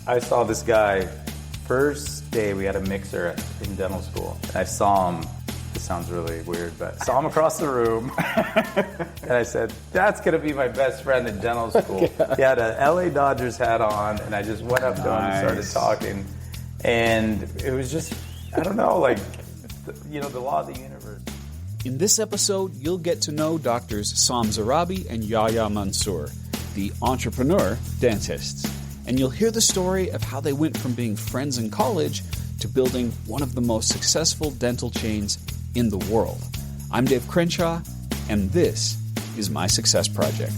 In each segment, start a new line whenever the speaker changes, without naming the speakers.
I saw this guy, first day we had a mixer in dental school. And I saw him, this sounds really weird, but I saw him across the room. And I said, that's going to be my best friend in dental school. He had a LA Dodgers hat on, and I just went up to him and started talking. And it was just, I don't know, like, the law of the universe.
In this episode, you'll get to know Doctors Saam Zarrabi and Yahya Mansour, the entrepreneur dentists. And you'll hear the story of how they went from being friends in college to building one of the most successful dental chains in the world. I'm Dave Crenshaw, and this is My Success Project.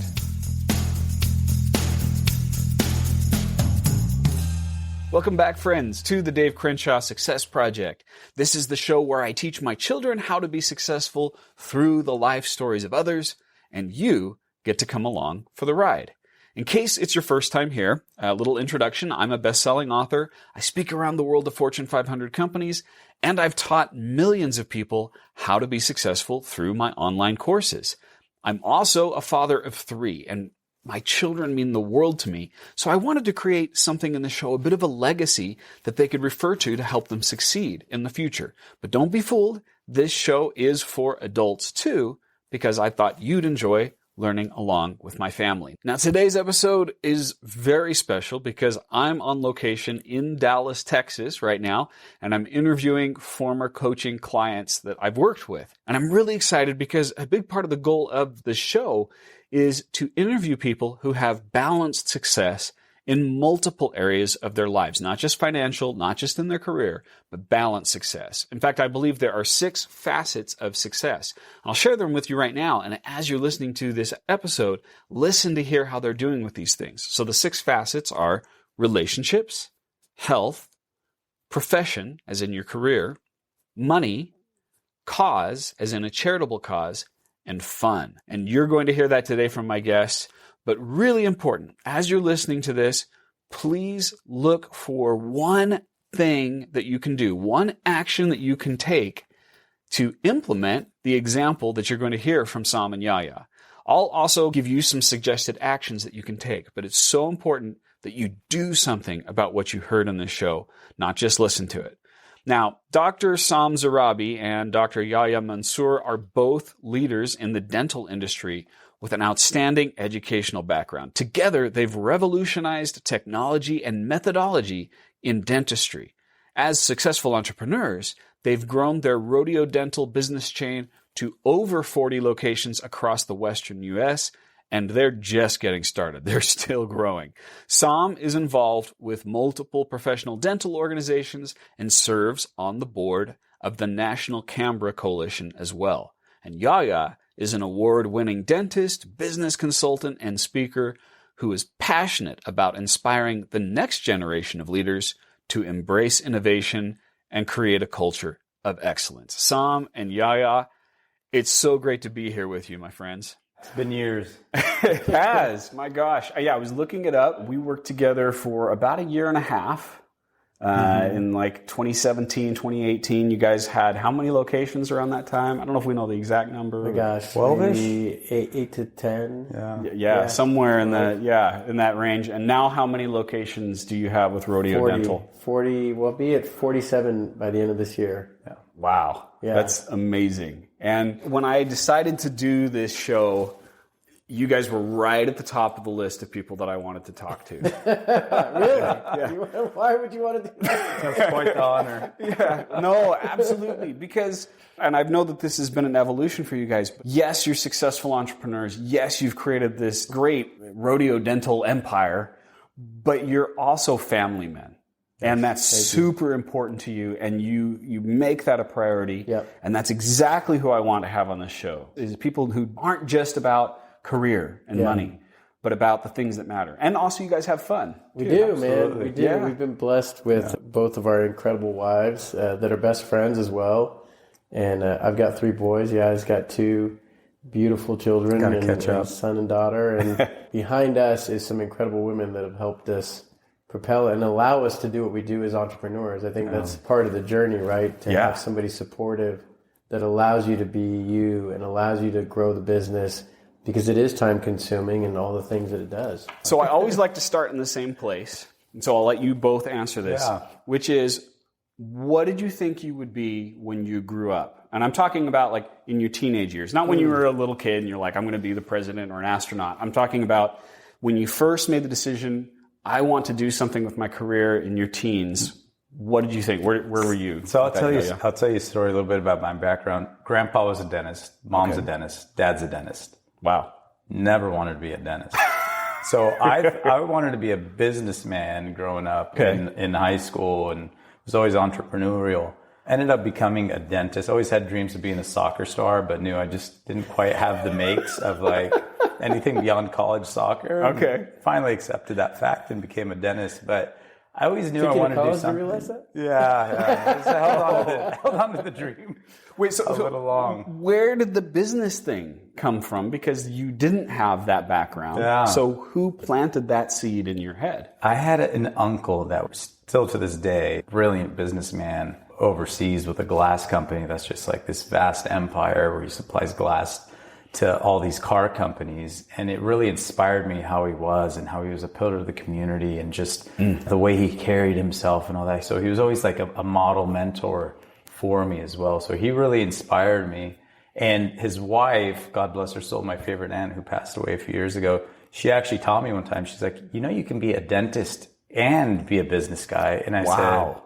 Welcome back, friends, to the Dave Crenshaw Success Project. This is the show where I teach my children how to be successful through the life stories of others, and you get to come along for the ride. In case it's your first time here, a little introduction. I'm a best-selling author. I speak around the world of Fortune 500 companies, and I've taught millions of people how to be successful through my online courses. I'm also a father of 3, and my children mean the world to me, so I wanted to create something in the show, a bit of a legacy that they could refer to help them succeed in the future. But don't be fooled, this show is for adults too, because I thought you'd enjoy learning along with my family. Now, today's episode is very special because I'm on location in Dallas, Texas right now, and I'm interviewing former coaching clients that I've worked with. And I'm really excited because a big part of the goal of the show is to interview people who have balanced success in multiple areas of their lives, not just financial, not just in their career, but balanced success. In fact, I believe there are 6 facets of success. I'll share them with you right now, and as you're listening to this episode, listen to hear how they're doing with these things. So the 6 facets are relationships, health, profession, as in your career, money, cause, as in a charitable cause, and fun. And you're going to hear that today from my guests. But really important, as you're listening to this, please look for one thing that you can do, one action that you can take to implement the example that you're going to hear from Saam and Yahya. I'll also give you some suggested actions that you can take, but it's so important that you do something about what you heard on this show, not just listen to it. Now, Dr. Saam Zarrabi and Dr. Yahya Mansour are both leaders in the dental industry with an outstanding educational background. Together, they've revolutionized technology and methodology in dentistry. As successful entrepreneurs, they've grown their Rodeo Dental business chain to over 40 locations across the Western U.S., and they're just getting started. They're still growing. Saam is involved with multiple professional dental organizations and serves on the board of the National Canberra Coalition as well. And Yahya is an award-winning dentist, business consultant, and speaker who is passionate about inspiring the next generation of leaders to embrace innovation and create a culture of excellence. Saam and Yahya, it's so great to be here with you, my friends.
It's been years.
It has. My gosh. Yeah, I was looking it up. We worked together for about a year and a half. In like 2017, 2018, you guys had how many locations around that time? I don't know if we know the exact number.
Oh my gosh,
12-ish?
8 to 10.
Yeah, somewhere in that range. And now how many locations do you have with Rodeo Dental?
40, we'll be at 47 by the end of this year.
Yeah. Wow. Yeah. That's amazing. And when I decided to do this show, you guys were right at the top of the list of people that I wanted to talk to.
Really? Yeah. Why would you want to do that?
That's quite the honor.
Yeah. No, absolutely. Because, and I know that this has been an evolution for you guys. But yes, you're successful entrepreneurs. Yes, you've created this great Rodeo Dental empire, but you're also family men. And that's super important to you, and you make that a priority.
Yep.
And that's exactly who I want to have on this show, is people who aren't just about career and money, but about the things that matter. And also you guys have fun.
We do, man. We do. Yeah. We've been blessed with both of our incredible wives that are best friends as well. And I've got 3 boys. Yahya's got 2 beautiful children, and son and daughter. And behind us is some incredible women that have helped us propel and allow us to do what we do as entrepreneurs. I think that's part of the journey, right? To have somebody supportive that allows you to be you and allows you to grow the business, because it is time consuming and all the things that it does.
So I always like to start in the same place. And so I'll let you both answer this, which is, what did you think you would be when you grew up? And I'm talking about like in your teenage years, not when you were a little kid and you're like, I'm going to be the president or an astronaut. I'm talking about when you first made the decision, I want to do something with my career in your teens. What did you think? Where were you?
So I'll tell you a story a little bit about my background. Grandpa was a dentist. Mom's a dentist. Dad's a dentist.
Wow.
Never wanted to be a dentist. So I wanted to be a businessman growing up in high school, and was always entrepreneurial. Ended up becoming a dentist. Always had dreams of being a soccer star, but knew I just didn't quite have the makes of like anything beyond college soccer.
Okay.
Finally accepted that fact and became a dentist, but I always knew I wanted to do something.
You realize that?
Yeah. So held on to the dream.
Wait, so
little long.
Where did the business thing come from? Because you didn't have that background.
Yeah.
So who planted that seed in your head?
I had an uncle that was still to this day, brilliant businessman overseas with a glass company that's just like this vast empire where he supplies glass to all these car companies. And it really inspired me how he was and how he was a pillar of the community and just the way he carried himself and all that. So he was always like a model mentor for me as well. So he really inspired me. And his wife, God bless her soul, my favorite aunt who passed away a few years ago, she actually taught me one time, she's like, you know, you can be a dentist and be a business guy. And I said,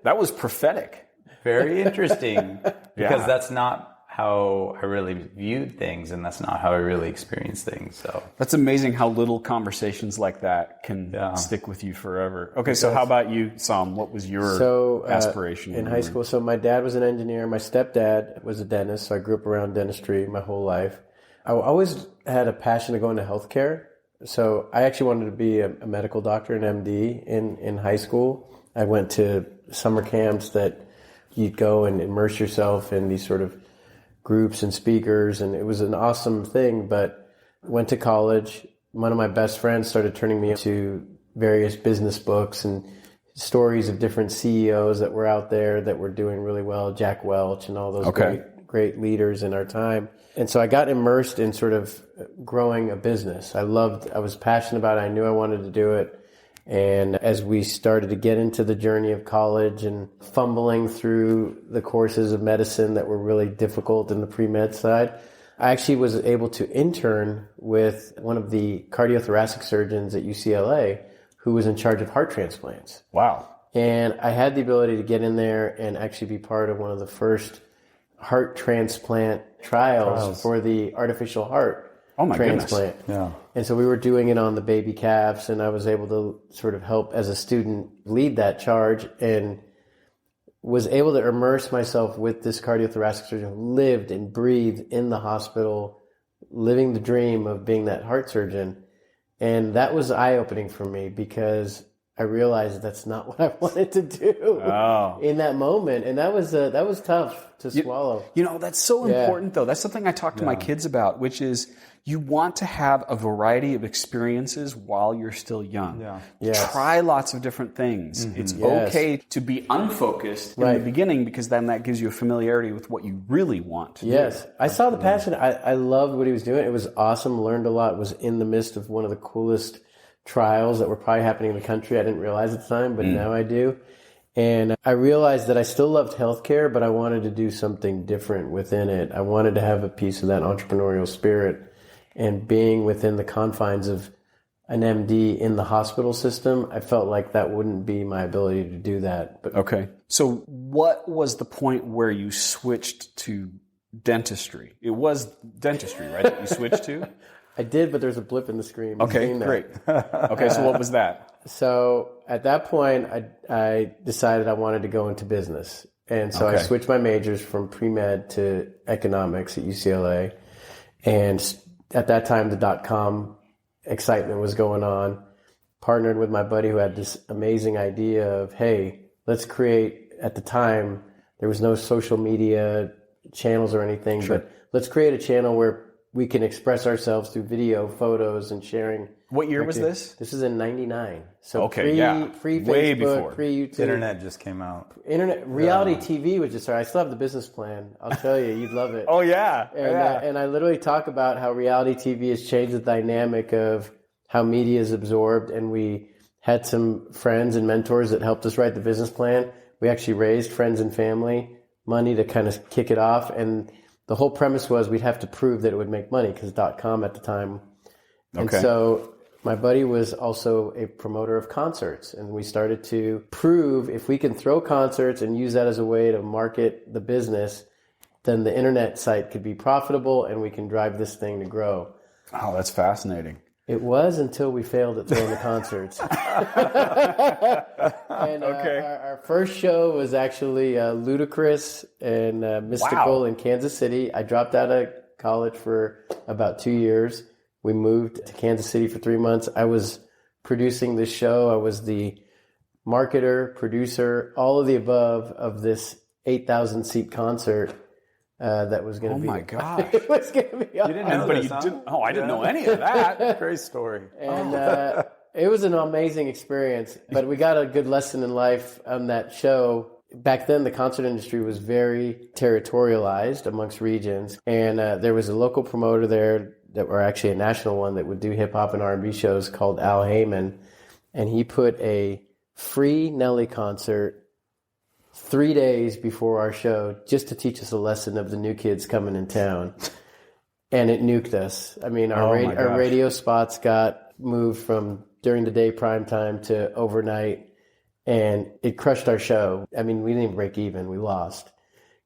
that was prophetic.
Very interesting, because that's not how I really viewed things, and that's not how I really experienced things. So
that's amazing how little conversations like that can stick with you forever. Okay, so how about you, Saam? What was your aspiration
in high school? So my dad was an engineer. My stepdad was a dentist, so I grew up around dentistry my whole life. I always had a passion to go into healthcare. So I actually wanted to be a medical doctor, an MD, in high school. I went to summer camps that you'd go and immerse yourself in these sort of groups and speakers, and it was an awesome thing. But went to college. One of my best friends started turning me into various business books and stories of different CEOs that were out there that were doing really well, Jack Welch and all those great leaders in our time. And so I got immersed in sort of growing a business. I was passionate about it. I knew I wanted to do it. And as we started to get into the journey of college and fumbling through the courses of medicine that were really difficult in the pre-med side, I actually was able to intern with one of the cardiothoracic surgeons at UCLA who was in charge of heart transplants.
Wow.
And I had the ability to get in there and actually be part of one of the first heart transplant trials for the artificial heart transplant.
Goodness. Yeah.
And so we were doing it on the baby calves, and I was able to sort of help as a student lead that charge and was able to immerse myself with this cardiothoracic surgeon who lived and breathed in the hospital, living the dream of being that heart surgeon. And that was eye-opening for me because I realized that's not what I wanted to do in that moment. And that was tough to swallow.
You know, that's so important, though. That's something I talk to my kids about, which is you want to have a variety of experiences while you're still young.
Yeah. Yes.
Try lots of different things. Mm-hmm. It's okay to be unfocused in the beginning, because then that gives you a familiarity with what you really want to do.
I saw the passion. I loved what he was doing. It was awesome. Learned a lot. Was in the midst of one of the coolest trials that were probably happening in the country. I didn't realize at the time, but now I do. And I realized that I still loved healthcare, but I wanted to do something different within it. I wanted to have a piece of that entrepreneurial spirit. And being within the confines of an MD in the hospital system, I felt like that wouldn't be my ability to do that. But
okay. So what was the point where you switched to dentistry? It was dentistry, right, that you switched to?
I did, but there's a blip in the screen.
Okay, great. Okay, so what was that?
So at that point, I decided I wanted to go into business. And so I switched my majors from pre-med to economics at UCLA. And at that time, the dot-com excitement was going on. Partnered with my buddy who had this amazing idea of, hey, let's create, at the time, there was no social media channels or anything, but let's create a channel where we can express ourselves through video, photos, and sharing.
What year was this?
This is in 99. So pre
way
Facebook,
before.
pre-YouTube.
Internet just came out.
Reality TV was just started. I still have the business plan. I'll tell you, you'd love it.
Oh, yeah.
And I literally talk about how reality TV has changed the dynamic of how media is absorbed, and we had some friends and mentors that helped us write the business plan. We actually raised friends and family money to kind of kick it off, and the whole premise was we'd have to prove that it would make money because .com at the time. And so my buddy was also a promoter of concerts, and we started to prove if we can throw concerts and use that as a way to market the business, then the internet site could be profitable and we can drive this thing to grow.
Oh, that's fascinating.
It was until we failed at throwing the concerts. And our first show was actually ludicrous and mystical in Kansas City. I dropped out of college for about 2 years. We moved to Kansas City for 3 months. I was producing this show. I was the marketer, producer, all of the above of this 8,000 seat concert. That was going to be.
Oh my gosh!
It was going to be.
You didn't know this, huh?
Oh, I didn't know any of that.
Great story.
And it was an amazing experience. But we got a good lesson in life on that show. Back then, the concert industry was very territorialized amongst regions, and there was a local promoter there that were actually a national one that would do hip hop and R&B shows called Al Heyman, and he put a free Nelly concert 3 days before our show just to teach us a lesson of the new kids coming in town. And it nuked us. I mean, our radio spots got moved from during the day prime time to overnight, and it crushed our show. I mean, we didn't even break even. We lost.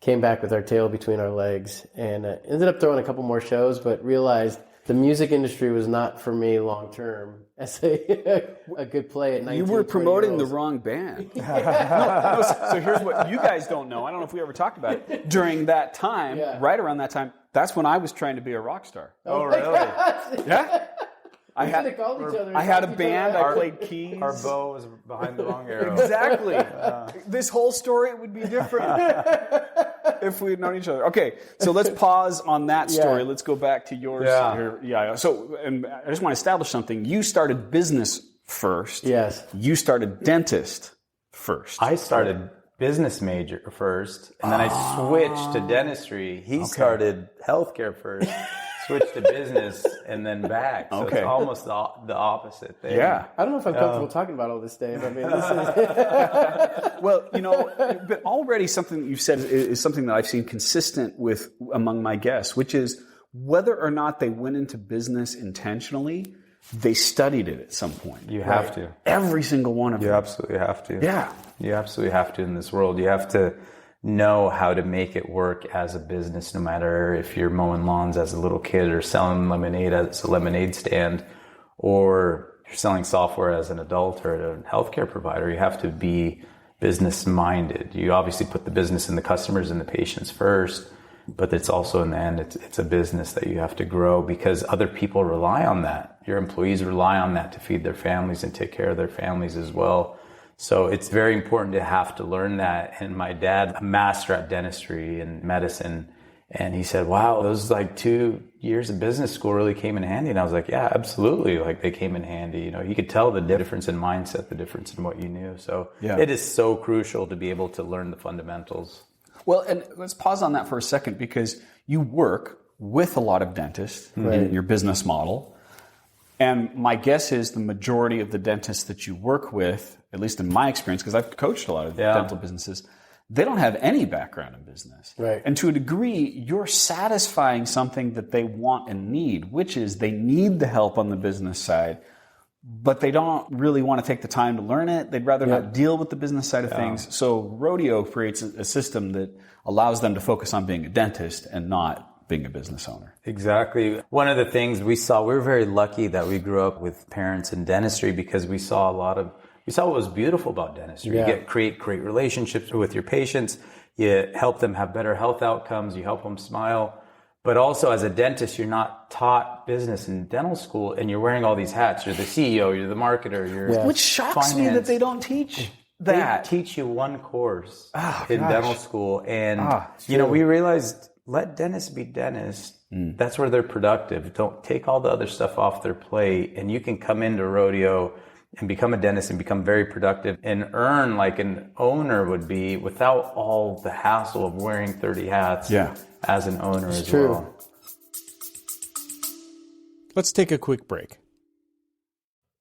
Came back with our tail between our legs, and ended up throwing a couple more shows, but realized the music industry was not for me long term as a good play at 19.
You were promoting the wrong band. So here's what you guys don't know. I don't know if we ever talked about it. During that time, right around that time, that's when I was trying to be a rock star.
Oh, really?
Yeah. I had a band. I played keys.
Our bow was behind the wrong arrow.
Exactly. This whole story would be different if we had known each other. Okay, so let's pause on that story.
Yeah.
Let's go back to yours. Yeah. So, and I just want to establish something. You started business first.
Yes.
You started dentist first.
I started business major first, and then I switched to dentistry. He started healthcare first. Switched to business and then back. So it's almost the opposite thing.
Yeah.
I don't know if I'm comfortable talking about all this, Dave. I mean, this is...
Well, but already something you've said is something that I've seen consistent with among my guests, which is whether or not they went into business intentionally, they studied it at some point.
You have to.
Every single one of them.
You absolutely have to.
Yeah.
You absolutely have to in this world. You have to know how to make it work as a business, no matter if you're mowing lawns as a little kid or selling lemonade as a lemonade stand, or you're selling software as an adult or a healthcare provider. You have to be business minded. You obviously put the business and the customers and the patients first, but it's also in the end, it's a business that you have to grow because other people rely on that. Your employees rely on that to feed their families and take care of their families as well. So it's very important to have to learn that. And my dad, a master at dentistry and medicine, and he said, wow, those 2 years of business school really came in handy. And I was like, yeah, absolutely. They came in handy. You could tell the difference in mindset, the difference in what you knew. So it is so crucial to be able to learn the fundamentals.
Well, and let's pause on that for a second because you work with a lot of dentists in your business model. And my guess is the majority of the dentists that you work with, at least in my experience, because I've coached a lot of dental businesses, they don't have any background in business.
Right.
And to a degree, you're satisfying something that they want and need, which is they need the help on the business side, but they don't really want to take the time to learn it. They'd rather not deal with the business side of things. So Rodeo creates a system that allows them to focus on being a dentist and not being a business owner.
Exactly. One of the things we were very lucky that we grew up with parents in dentistry because we saw what was beautiful about dentistry.
Yeah.
You create great relationships with your patients. You help them have better health outcomes. You help them smile. But also as a dentist, you're not taught business in dental school and you're wearing all these hats. You're the CEO, you're the marketer,
Which shocks me that they don't teach that.
They teach you one course in dental school. And, we realized let dentists be dentists. That's where they're productive. Don't take all the other stuff off their plate. And you can come into Rodeo and become a dentist and become very productive and earn like an owner would be without all the hassle of wearing 30 hats as an owner as well.
Let's take a quick break.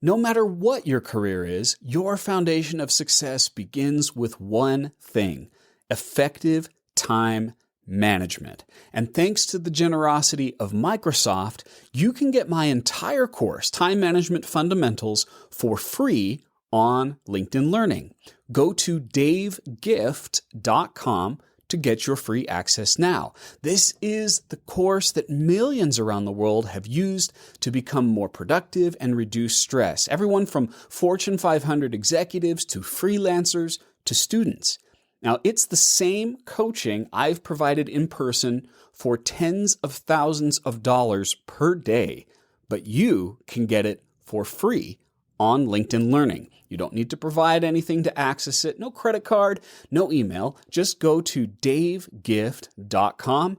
No matter what your career is, your foundation of success begins with one thing: effective time management. And thanks to the generosity of Microsoft, you can get my entire course, Time Management Fundamentals, for free on LinkedIn Learning. Go to davegift.com to get your free access now. This is the course that millions around the world have used to become more productive and reduce stress. Everyone from Fortune 500 executives to freelancers to students. Now, it's the same coaching I've provided in person for tens of thousands of dollars per day, but you can get it for free on LinkedIn Learning. You don't need to provide anything to access it. No credit card, no email. Just go to davegift.com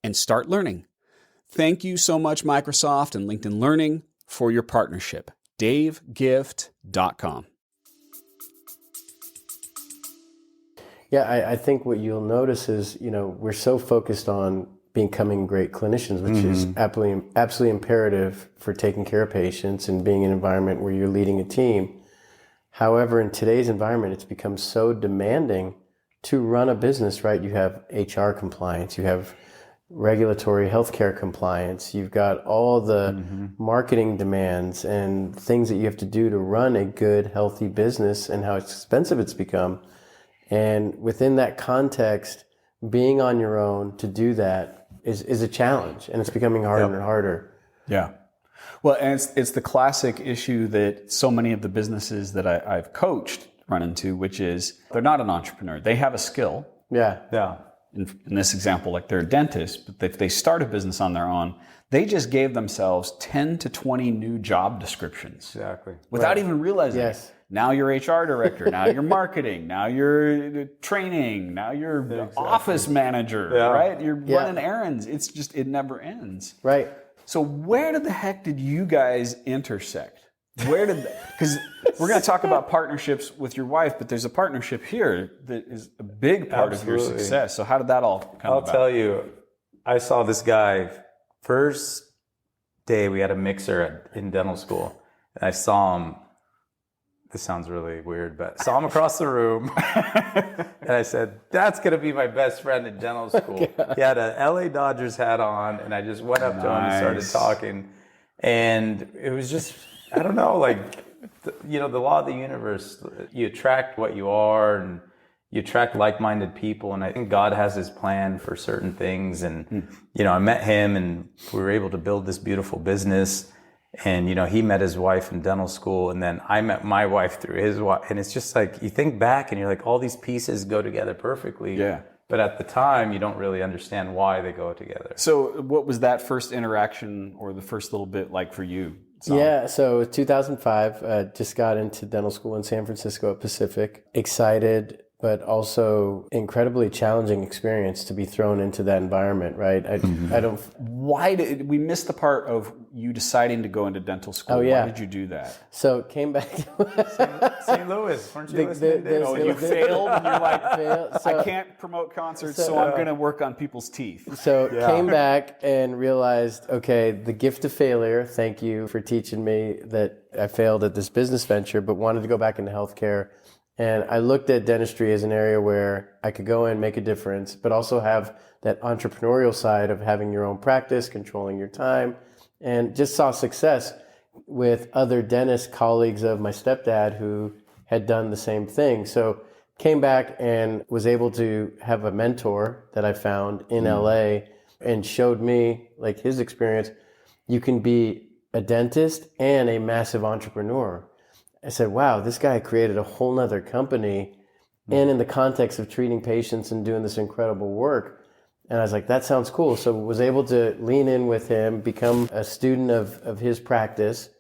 and start learning. Thank you so much, Microsoft and LinkedIn Learning, for your partnership. davegift.com.
Yeah, I think what you'll notice is, we're so focused on becoming great clinicians, which is absolutely imperative for taking care of patients and being in an environment where you're leading a team. However, in today's environment, it's become so demanding to run a business, right? You have HR compliance, you have regulatory healthcare compliance, you've got all the marketing demands and things that you have to do to run a good, healthy business, and how expensive it's become. And within that context, being on your own to do that is a challenge, and it's becoming harder and harder.
Yeah. Well, and it's the classic issue that so many of the businesses that I've coached run into, which is they're not an entrepreneur. They have a skill.
Yeah.
Yeah.
In this example, like they're a dentist, but if they start a business on their own, they just gave themselves 10 to 20 new job descriptions.
Exactly.
Without even realizing it. Now you're HR director, now you're marketing, now you're training, now you're office manager, right? You're running errands. It's just, it never ends.
Right.
So where the heck did you guys intersect? Because we're going to talk about partnerships with your wife, but there's a partnership here that is a big part of your success. So how did that all come about?
I'll tell you, I saw this guy first day we had a mixer in dental school, and I saw him. This sounds really weird, but saw him across the room, and I said, "That's going to be my best friend in dental school." He had a LA Dodgers hat on, and I just went up to him and started talking, and it was just, I don't know, like, the law of the universe. You attract what you are, and you attract like-minded people, and I think God has His plan for certain things. And I met him, and we were able to build this beautiful business. And, he met his wife in dental school, and then I met my wife through his wife. And it's just like, you think back and you're like, all these pieces go together perfectly. Yeah. But at the time, you don't really understand why they go together.
So what was that first interaction or the first little bit like for you?
Yeah, so 2005, just got into dental school in San Francisco at Pacific. Excited, but also incredibly challenging experience to be thrown into that environment, right? I don't...
Why did we miss the part of you deciding to go into dental school?
Oh, yeah.
Why did you do that?
So came back...
St. Louis, weren't you listening?
You failed, and you're like, I can't promote concerts, so I'm going to work on people's teeth.
So came back and realized, okay, the gift of failure, thank you for teaching me that I failed at this business venture, but wanted to go back into healthcare. And I looked at dentistry as an area where I could go in, make a difference, but also have that entrepreneurial side of having your own practice, controlling your time, and just saw success with other dentist colleagues of my stepdad who had done the same thing. So came back and was able to have a mentor that I found in LA and showed me, like, his experience. You can be a dentist and a massive entrepreneur. I said, wow, this guy created a whole nother company and in the context of treating patients and doing this incredible work. And I was like, that sounds cool. So was able to lean in with him, become a student of his practice,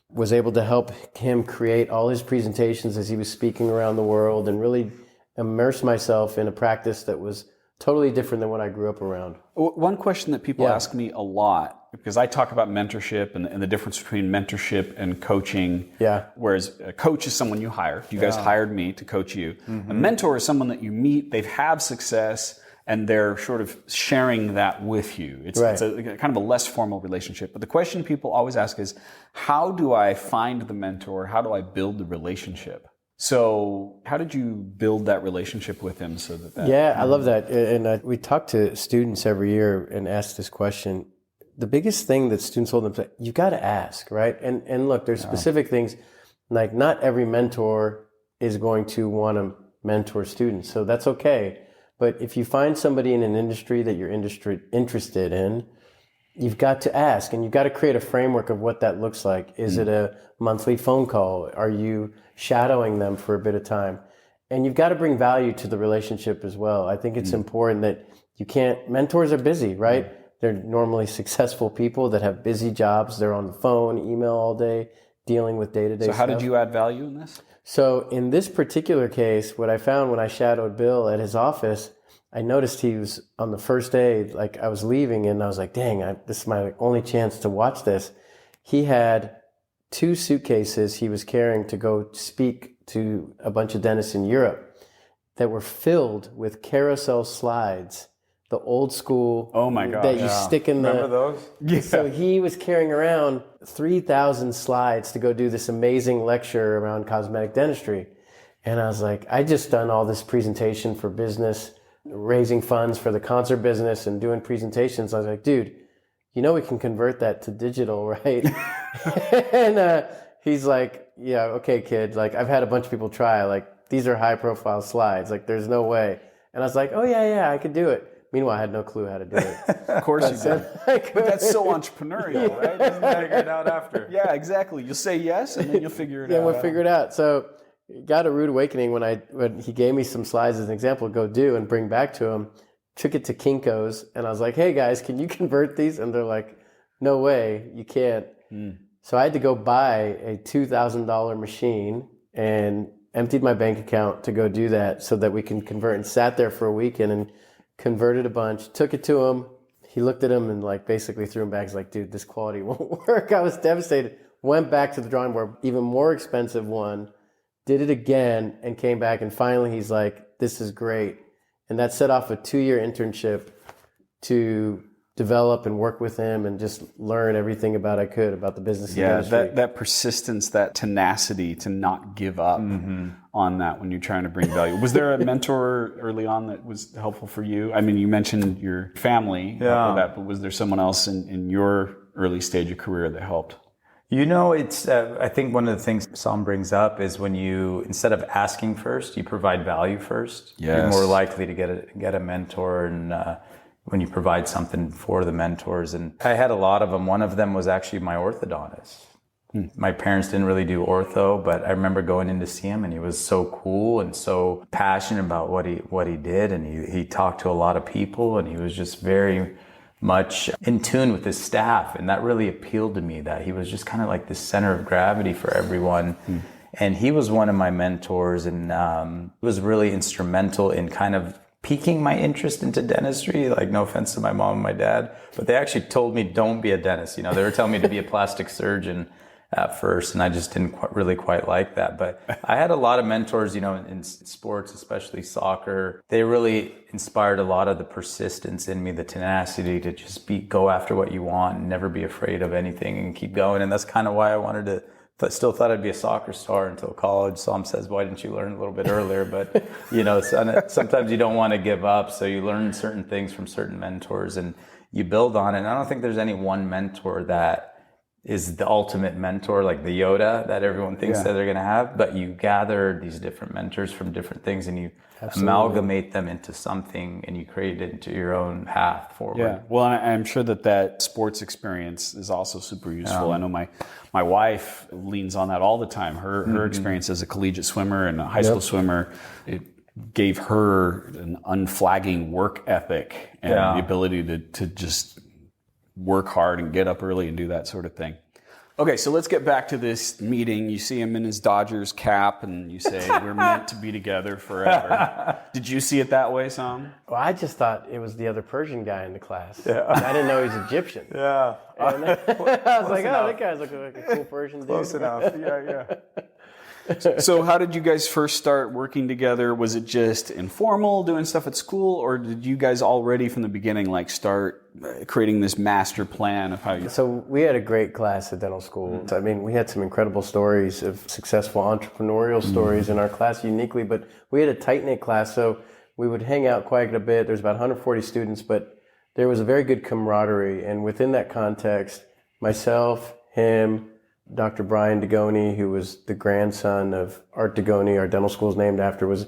was able to help him create all his presentations as he was speaking around the world, and really immerse myself in a practice that was totally different than what I grew up around.
One question that people ask me a lot, because I talk about mentorship and the difference between mentorship and coaching. Yeah. Whereas a coach is someone you hire. You guys hired me to coach you. A mentor is someone that you meet, they've had success, and they're sort of sharing that with you. It's a kind of a less formal relationship. But the question people always ask is, how do I find the mentor? How do I build the relationship? So how did you build that relationship with him so that
Yeah, I love that. And we talk to students every year and ask this question. The biggest thing that students hold them to, you got to ask, right? And look, there's specific things, like not every mentor is going to want to mentor students. So that's okay. But if you find somebody in an industry that you're interested in, you've got to ask, and you've got to create a framework of what that looks like. Is it a monthly phone call? Are you shadowing them for a bit of time? And you've got to bring value to the relationship as well. I think it's important that mentors are busy, right? They're normally successful people that have busy jobs. They're on the phone, email all day, dealing with day-to-day stuff.
So how did you add value in this?
So in this particular case, what I found when I shadowed Bill at his office, I noticed he was on the first day, like I was leaving, and I was like, dang, this is my only chance to watch this. He had 2 suitcases he was carrying to go speak to a bunch of dentists in Europe that were filled with carousel slides, the old school that you stick in the...
Remember those?
Yeah. So he was carrying around 3,000 slides to go do this amazing lecture around cosmetic dentistry. And I was like, I just done all this presentation for business, raising funds for the concert business and doing presentations. I was like, dude, we can convert that to digital, right? And he's like, yeah, okay, kid. Like, I've had a bunch of people try. Like, these are high profile slides. Like, there's no way. And I was like, oh, yeah, I could do it. Meanwhile, I had no clue how to do it.
Of course you did. But that's so entrepreneurial, right?
Doesn't figure it out after.
Yeah, exactly. You'll say yes, and then you'll figure it out.
Yeah, we'll figure it out. So got a rude awakening when he gave me some slides as an example to go do and bring back to him. Took it to Kinko's, and I was like, hey, guys, can you convert these? And they're like, no way, you can't. So I had to go buy a $2,000 machine and emptied my bank account to go do that so that we can convert, and sat there for a weekend and converted a bunch, took it to him. He looked at him and like basically threw him back. He's like, dude, this quality won't work. I was devastated. Went back to the drawing board, even more expensive one, did it again, and came back. And finally he's like, this is great. And that set off a 2-year internship to develop and work with him and just learn everything about the business industry.
Yeah, that persistence, that tenacity to not give up on that when you're trying to bring value. Was there a mentor early on that was helpful for you? I mean, you mentioned your family for that, but was there someone else in your early stage of career that helped?
It's I think one of the things Saam brings up is when you, instead of asking first, you provide value first.
Yes.
You're more likely to get a mentor, and when you provide something for the mentors. And I had a lot of them. One of them was actually my orthodontist. My parents didn't really do ortho, but I remember going in to see him, and he was so cool and so passionate about what he did, and he talked to a lot of people, and he was just very much in tune with his staff, and that really appealed to me, that he was just kind of like the center of gravity for everyone. And he was one of my mentors, and was really instrumental in kind of piquing my interest into dentistry. Like, no offense to my mom and my dad, but they actually told me, don't be a dentist. They were telling me to be a plastic surgeon at first, and I just didn't really quite like that. But I had a lot of mentors, in sports, especially soccer. They really inspired a lot of the persistence in me, the tenacity to just go after what you want and never be afraid of anything and keep going. And that's kind of why I wanted to, but still thought I'd be a soccer star until college. Saam says, why didn't you learn a little bit earlier? But, sometimes you don't want to give up. So you learn certain things from certain mentors and you build on it. And I don't think there's any one mentor that is the ultimate mentor, like the Yoda that everyone thinks that they're going to have. But you gather these different mentors from different things, and you amalgamate them into something, and you create it into your own path forward.
Yeah, well, and I'm sure that sports experience is also super useful. I know my wife leans on that all the time. Her experience as a collegiate swimmer and a high school swimmer, it gave her an unflagging work ethic and the ability to just work hard and get up early and do that sort of thing. Okay, so let's get back to this meeting. You see him in his Dodgers cap, and you say, we're meant to be together forever. Did you see it that way, Saam?
Well, I just thought it was the other Persian guy in the class. Yeah. I didn't know he was Egyptian.
Yeah.
And I was like, that guy's looking like a cool Persian dude.
Close enough. Yeah.
So how did you guys first start working together? Was it just informal, doing stuff at school, or did you guys already from the beginning like start creating this master plan of how you...
So we had a great class at dental school. I mean, we had some incredible stories of successful entrepreneurial stories in our class uniquely, but we had a tight-knit class, so we would hang out quite a bit. There's about 140 students, but there was a very good camaraderie, and within that context, myself, him, Dr. Brian Degoni, who was the grandson of Art Degoni, our dental school is named after, was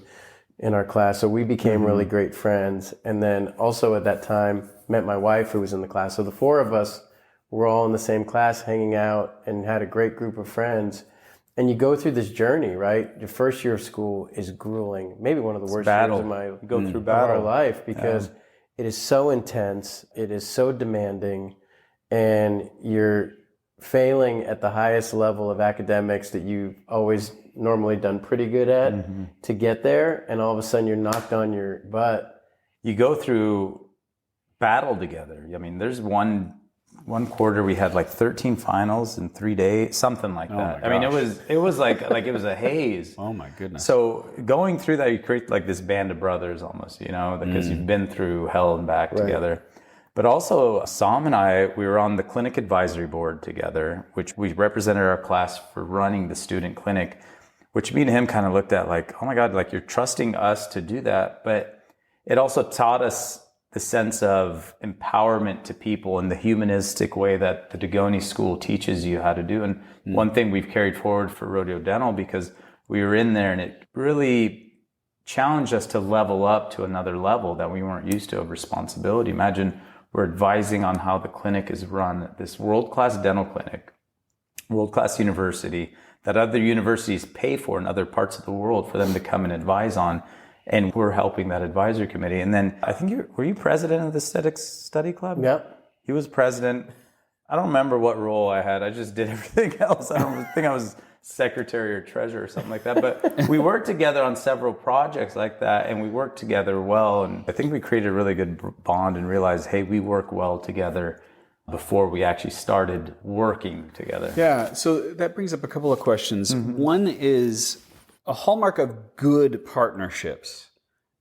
in our class. So we became really great friends. And then also at that time, met my wife who was in the class. So the four of us were all in the same class, hanging out, and had a great group of friends. And you go through this journey, right? Your first year of school is grueling, maybe one of the worst years of my
through
our life, because it is so intense, it is so demanding, and you're failing at the highest level of academics that you've always normally done pretty good at to get there, and all of a sudden you're knocked on your butt.
You go through battle together. I mean, there's one quarter we had like 13 finals in 3 days, something like that. I mean, it was like it was a haze.
Oh my goodness.
So going through that, you create like this band of brothers almost, you know, because you've been through hell and back together. But also, Saam and I, we were on the clinic advisory board together, which we represented our class for running the student clinic, which me and him kind of looked at like, oh my God, like you're trusting us to do that. But it also taught us the sense of empowerment to people in the humanistic way that the Degoni School teaches you how to do. And one thing we've carried forward for Rodeo Dental, because we were in there and it really challenged us to level up to another level that we weren't used to of responsibility. Imagine we're advising on how the clinic is run, this world-class dental clinic, world-class university that other universities pay for in other parts of the world for them to come and advise on. And we're helping that advisory committee. And then I think were you president of the aesthetics study club?
Yep.
He was president. I don't remember what role I had. I just did everything else. I don't think I was secretary or treasurer or something like that. But we worked together on several projects like that, and we worked together well. And I think we created a really good bond and realized, hey, we work well together before we actually started working together.
Yeah, so that brings up a couple of questions. One is a hallmark of good partnerships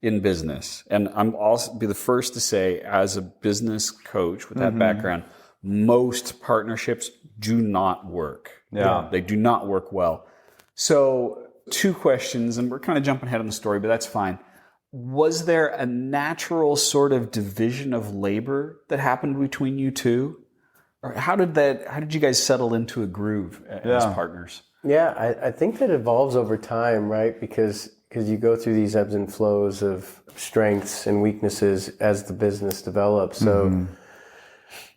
in business. And I'm also be the first to say, as a business coach with that background, most partnerships do not work.
Yeah.
They do not work well. So 2 questions, and we're kind of jumping ahead on the story, but that's fine. Was there a natural sort of division of labor that happened between you two? Or how did you guys settle into a groove as partners?
Yeah, I think that evolves over time, right? Because you go through these ebbs and flows of strengths and weaknesses as the business develops. So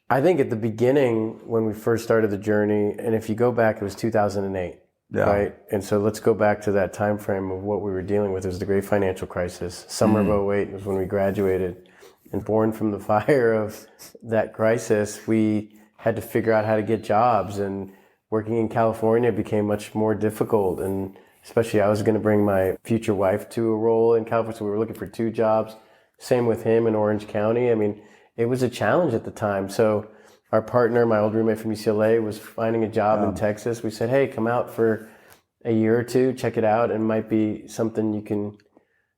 I think at the beginning, when we first started the journey, and if you go back, it was 2008, right? And so let's go back to that time frame of what we were dealing with. It was the great financial crisis. Summer of 08 was when we graduated. And born from the fire of that crisis, we had to figure out how to get jobs, and working in California became much more difficult. And especially I was going to bring my future wife to a role in California, so we were looking for 2 jobs. Same with him in Orange County. I mean, it was a challenge at the time. So our partner, my old roommate from UCLA, was finding a job in Texas. We said, hey, come out for a year or 2, check it out. It might be something you can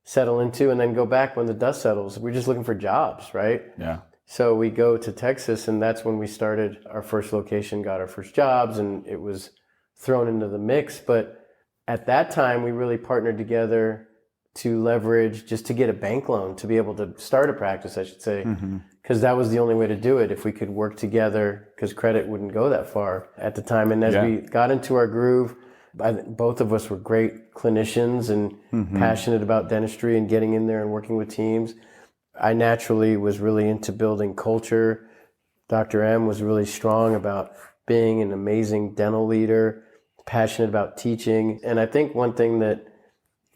settle into and then go back when the dust settles. We're just looking for jobs, right?
Yeah.
So we go to Texas, and that's when we started our first location, got our first jobs, and it was thrown into the mix. But at that time, we really partnered together to leverage, just to get a bank loan, to be able to start a practice, I should say, because that was the only way to do it, if we could work together, because credit wouldn't go that far at the time. And as we got into our groove, both of us were great clinicians and passionate about dentistry and getting in there and working with teams. I naturally was really into building culture. Dr. M was really strong about being an amazing dental leader, passionate about teaching. And I think one thing that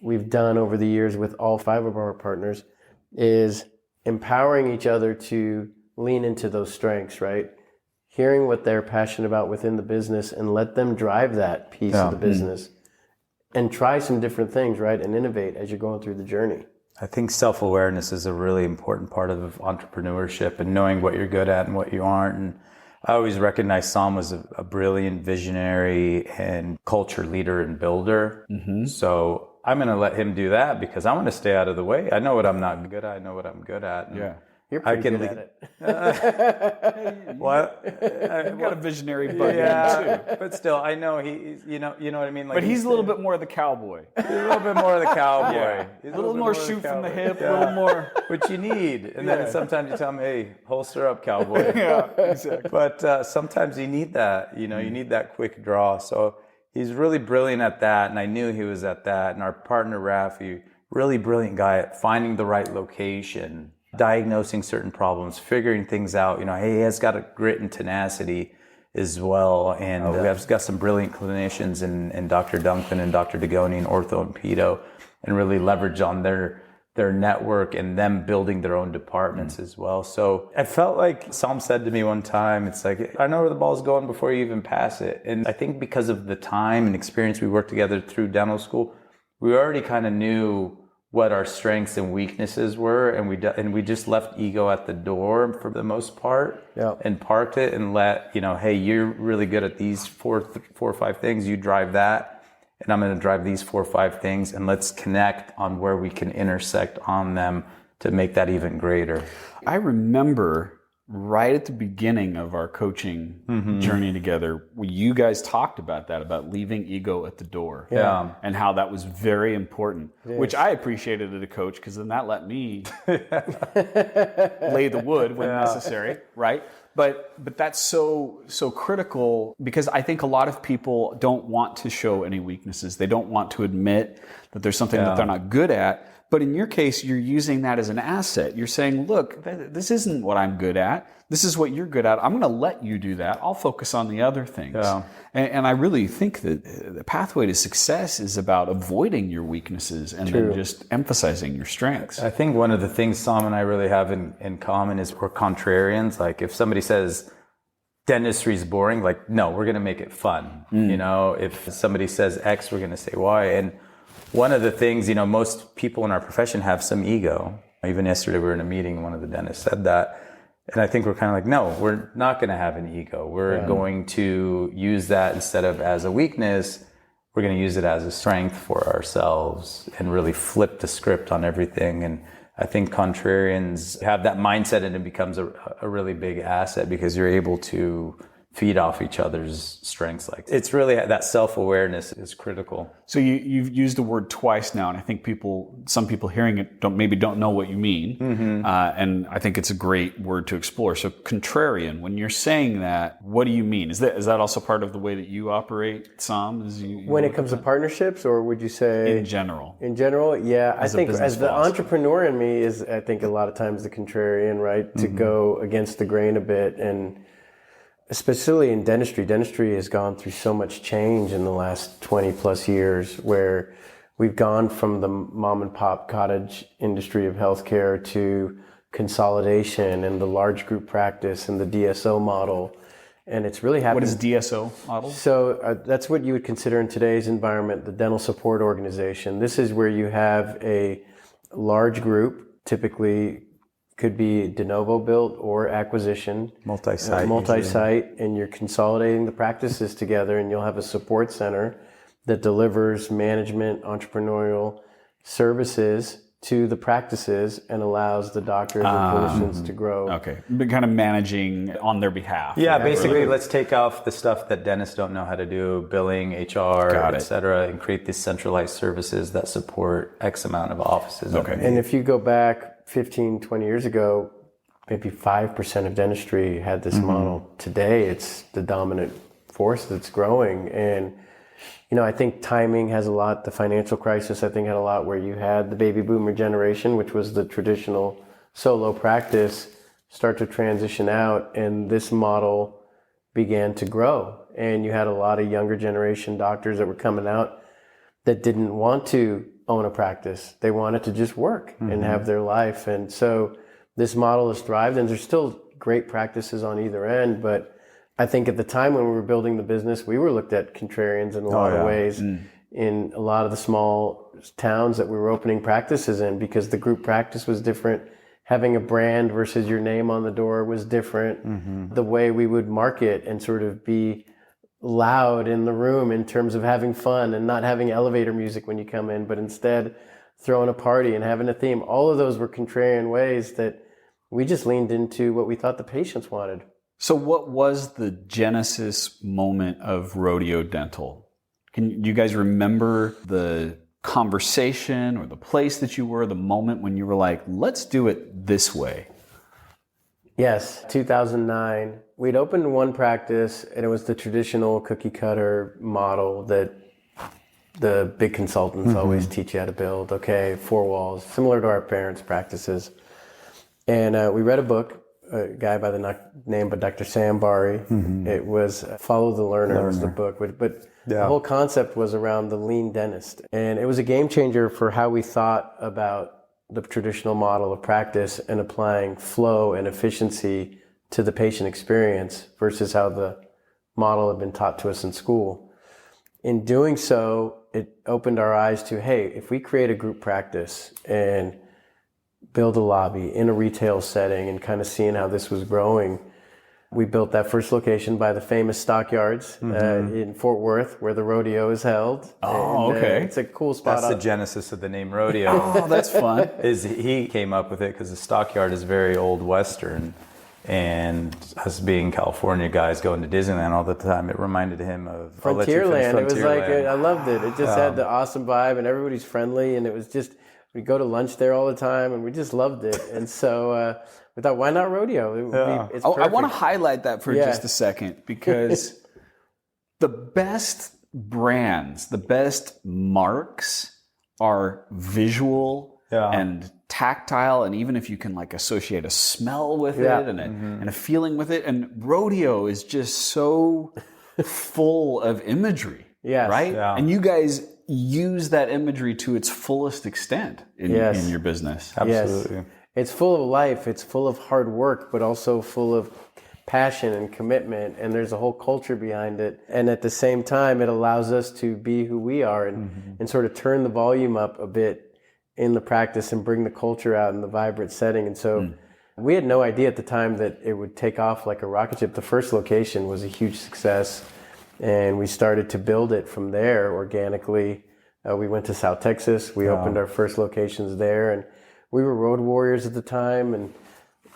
we've done over the years with all 5 of our partners is empowering each other to lean into those strengths, right? Hearing what they're passionate about within the business and let them drive that piece of the business and try some different things, right? And innovate as you're going through the journey.
I think self-awareness is a really important part of entrepreneurship, and knowing what you're good at and what you aren't. And I always recognized Saam was a brilliant visionary and culture leader and builder. So I'm going to let him do that because I want to stay out of the way. I know what I'm not good at. I know what I'm good at.
Yeah. You're pretty good at
it. What?
You've got a visionary bug in him too.
But still, I know he's, you know what I mean? Like,
but he's a little bit more of the cowboy.
He's a little bit more of the cowboy.
A little more shoot from the hip, a little more.
Which you need. And then sometimes you tell him, hey, holster up, cowboy.
Yeah, exactly.
But sometimes you need that. You know, you need that quick draw. So he's really brilliant at that. And I knew he was at that. And our partner, Rafi, really brilliant guy at finding the right location, diagnosing certain problems, figuring things out. You know, hey, he has got a grit and tenacity as well. And we have got some brilliant clinicians in Dr. Duncan and Dr. Degoni and ortho and pedo, and really leverage on their network and them building their own departments as well. So I felt like Saam said to me one time, it's like, I know where the ball's going before you even pass it. And I think because of the time and experience we worked together through dental school, we already kind of knew what our strengths and weaknesses were, and we just left ego at the door for the most part, and parked it and let, you know, hey, you're really good at these four or five things, you drive that, and I'm going to drive these 4 or 5 things, and let's connect on where we can intersect on them to make that even greater.
I remember right at the beginning of our coaching journey together, you guys talked about that, about leaving ego at the door.
Yeah.
And how that was very important, which I appreciated as a coach, because then that let me lay the wood when necessary, right? But that's so critical, because I think a lot of people don't want to show any weaknesses. They don't want to admit that there's something that they're not good at. But in your case, you're using that as an asset. You're saying, look, this isn't what I'm good at. This is what you're good at. I'm going to let you do that. I'll focus on the other things. Yeah. And I really think that the pathway to success is about avoiding your weaknesses and then just emphasizing your strengths.
I think one of the things Saam and I really have in common is we're contrarians. Like, if somebody says dentistry is boring, like, no, we're going to make it fun. You know, if somebody says X, we're going to say Y. And one of the things, you know, most people in our profession have some ego. Even yesterday we were in a meeting, one of the dentists said that. And I think we're kind of like, no, we're not going to have an ego. We're going to use that instead of as a weakness. We're going to use it as a strength for ourselves and really flip the script on everything. And I think contrarians have that mindset, and it becomes a really big asset because you're able to feed off each other's strengths. Like, it's really that self-awareness is critical.
So you've used the word twice now, and I think some people hearing it don't know what you mean. And I think it's a great word to explore. So contrarian, when you're saying that, what do you mean? Is that also part of the way that you operate, Saam?
When it comes to partnerships, or would you say
in general?
In general, yeah. I think as the entrepreneur in me is, I think a lot of times the contrarian, right? To go against the grain a bit. And especially in dentistry has gone through so much change in the last 20 plus years, where we've gone from the mom and pop cottage industry of healthcare to consolidation and the large group practice and the DSO model. And it's really happened.
What is DSO model?
So that's what you would consider in today's environment the dental support organization. This is where you have a large group, typically could be de novo built or acquisition. Multi-site, and you're consolidating the practices together, and you'll have a support center that delivers management, entrepreneurial services to the practices and allows the doctors and clinicians to grow.
Okay, but kind of managing on their behalf.
Yeah, basically, let's take off the stuff that dentists don't know how to do, billing, HR, et cetera, and create these centralized services that support X amount of offices.
Okay. And if you go back 15, 20 years ago, maybe 5% of dentistry had this model. Today, it's the dominant force that's growing. And, you know, I think timing has a lot. The financial crisis, I think, had a lot, where you had the baby boomer generation, which was the traditional solo practice, start to transition out, and this model began to grow. And you had a lot of younger generation doctors that were coming out that didn't want to own a practice. They wanted to just work and have their life. And so this model has thrived, and there's still great practices on either end. But I think at the time when we were building the business, we were looked at contrarians in a lot of ways in a lot of the small towns that we were opening practices in, because the group practice was different, having a brand versus your name on the door was different. The way we would market and sort of be loud in the room in terms of having fun and not having elevator music when you come in, but instead throwing a party and having a theme. All of those were contrarian ways that we just leaned into what we thought the patients wanted.
So what was the genesis moment of Rodeo Dental? Do you guys remember the conversation or the place that you were, the moment when you were like, let's do it this way?
Yes, 2009. We'd opened one practice, and it was the traditional cookie cutter model that the big consultants always teach you how to build. Okay, 4 walls, similar to our parents' practices. And we read a book, a guy by the name of Dr. Saam Zarrabi. It was Follow the Learner was the book, but the whole concept was around the lean dentist. And it was a game changer for how we thought about the traditional model of practice and applying flow and efficiency to the patient experience versus how the model had been taught to us in school. In doing so, it opened our eyes to, hey, if we create a group practice and build a lobby in a retail setting, and kind of seeing how this was growing, we built that first location by the famous stockyards in Fort Worth, where the rodeo is held.
Oh, and,
it's a cool spot.
That's the genesis of the name rodeo.
Oh, that's fun.
Is he came up with it because the stockyard is very old Western, and us being California guys going to Disneyland all the time, it reminded him of
Frontierland. It was like, I loved it. It just had the awesome vibe, and everybody's friendly, and it was just, we go to lunch there all the time, and we just loved it. And so we thought, why not rodeo? It's
I want to highlight that for just a second, because the best brands, the best marks are visual and tactile, and even if you can like associate a smell with it and a feeling with it. And rodeo is just so full of imagery, right? Yeah. And you guys use that imagery to its fullest extent in your business.
Absolutely.
Yes. It's full of life. It's full of hard work, but also full of passion and commitment. And there's a whole culture behind it. And at the same time, it allows us to be who we are and sort of turn the volume up a bit in the practice and bring the culture out in the vibrant setting. And so we had no idea at the time that it would take off like a rocket ship. The first location was a huge success, and we started to build it from there organically. We went to South Texas. We opened our first locations there, and we were road warriors at the time and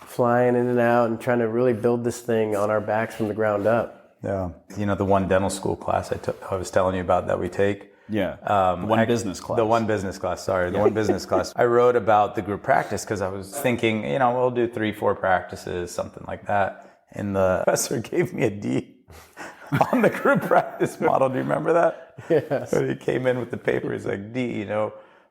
flying in and out and trying to really build this thing on our backs from the ground up.
Yeah. You know, the one dental school class I was telling you about that we take.
Yeah. The one business class.
The one business class. I wrote about the group practice because I was thinking, we'll do 3-4 practices, something like that. And the professor gave me a D on the group practice model. Do you remember that?
Yes.
So he came in with the paper. He's like, D,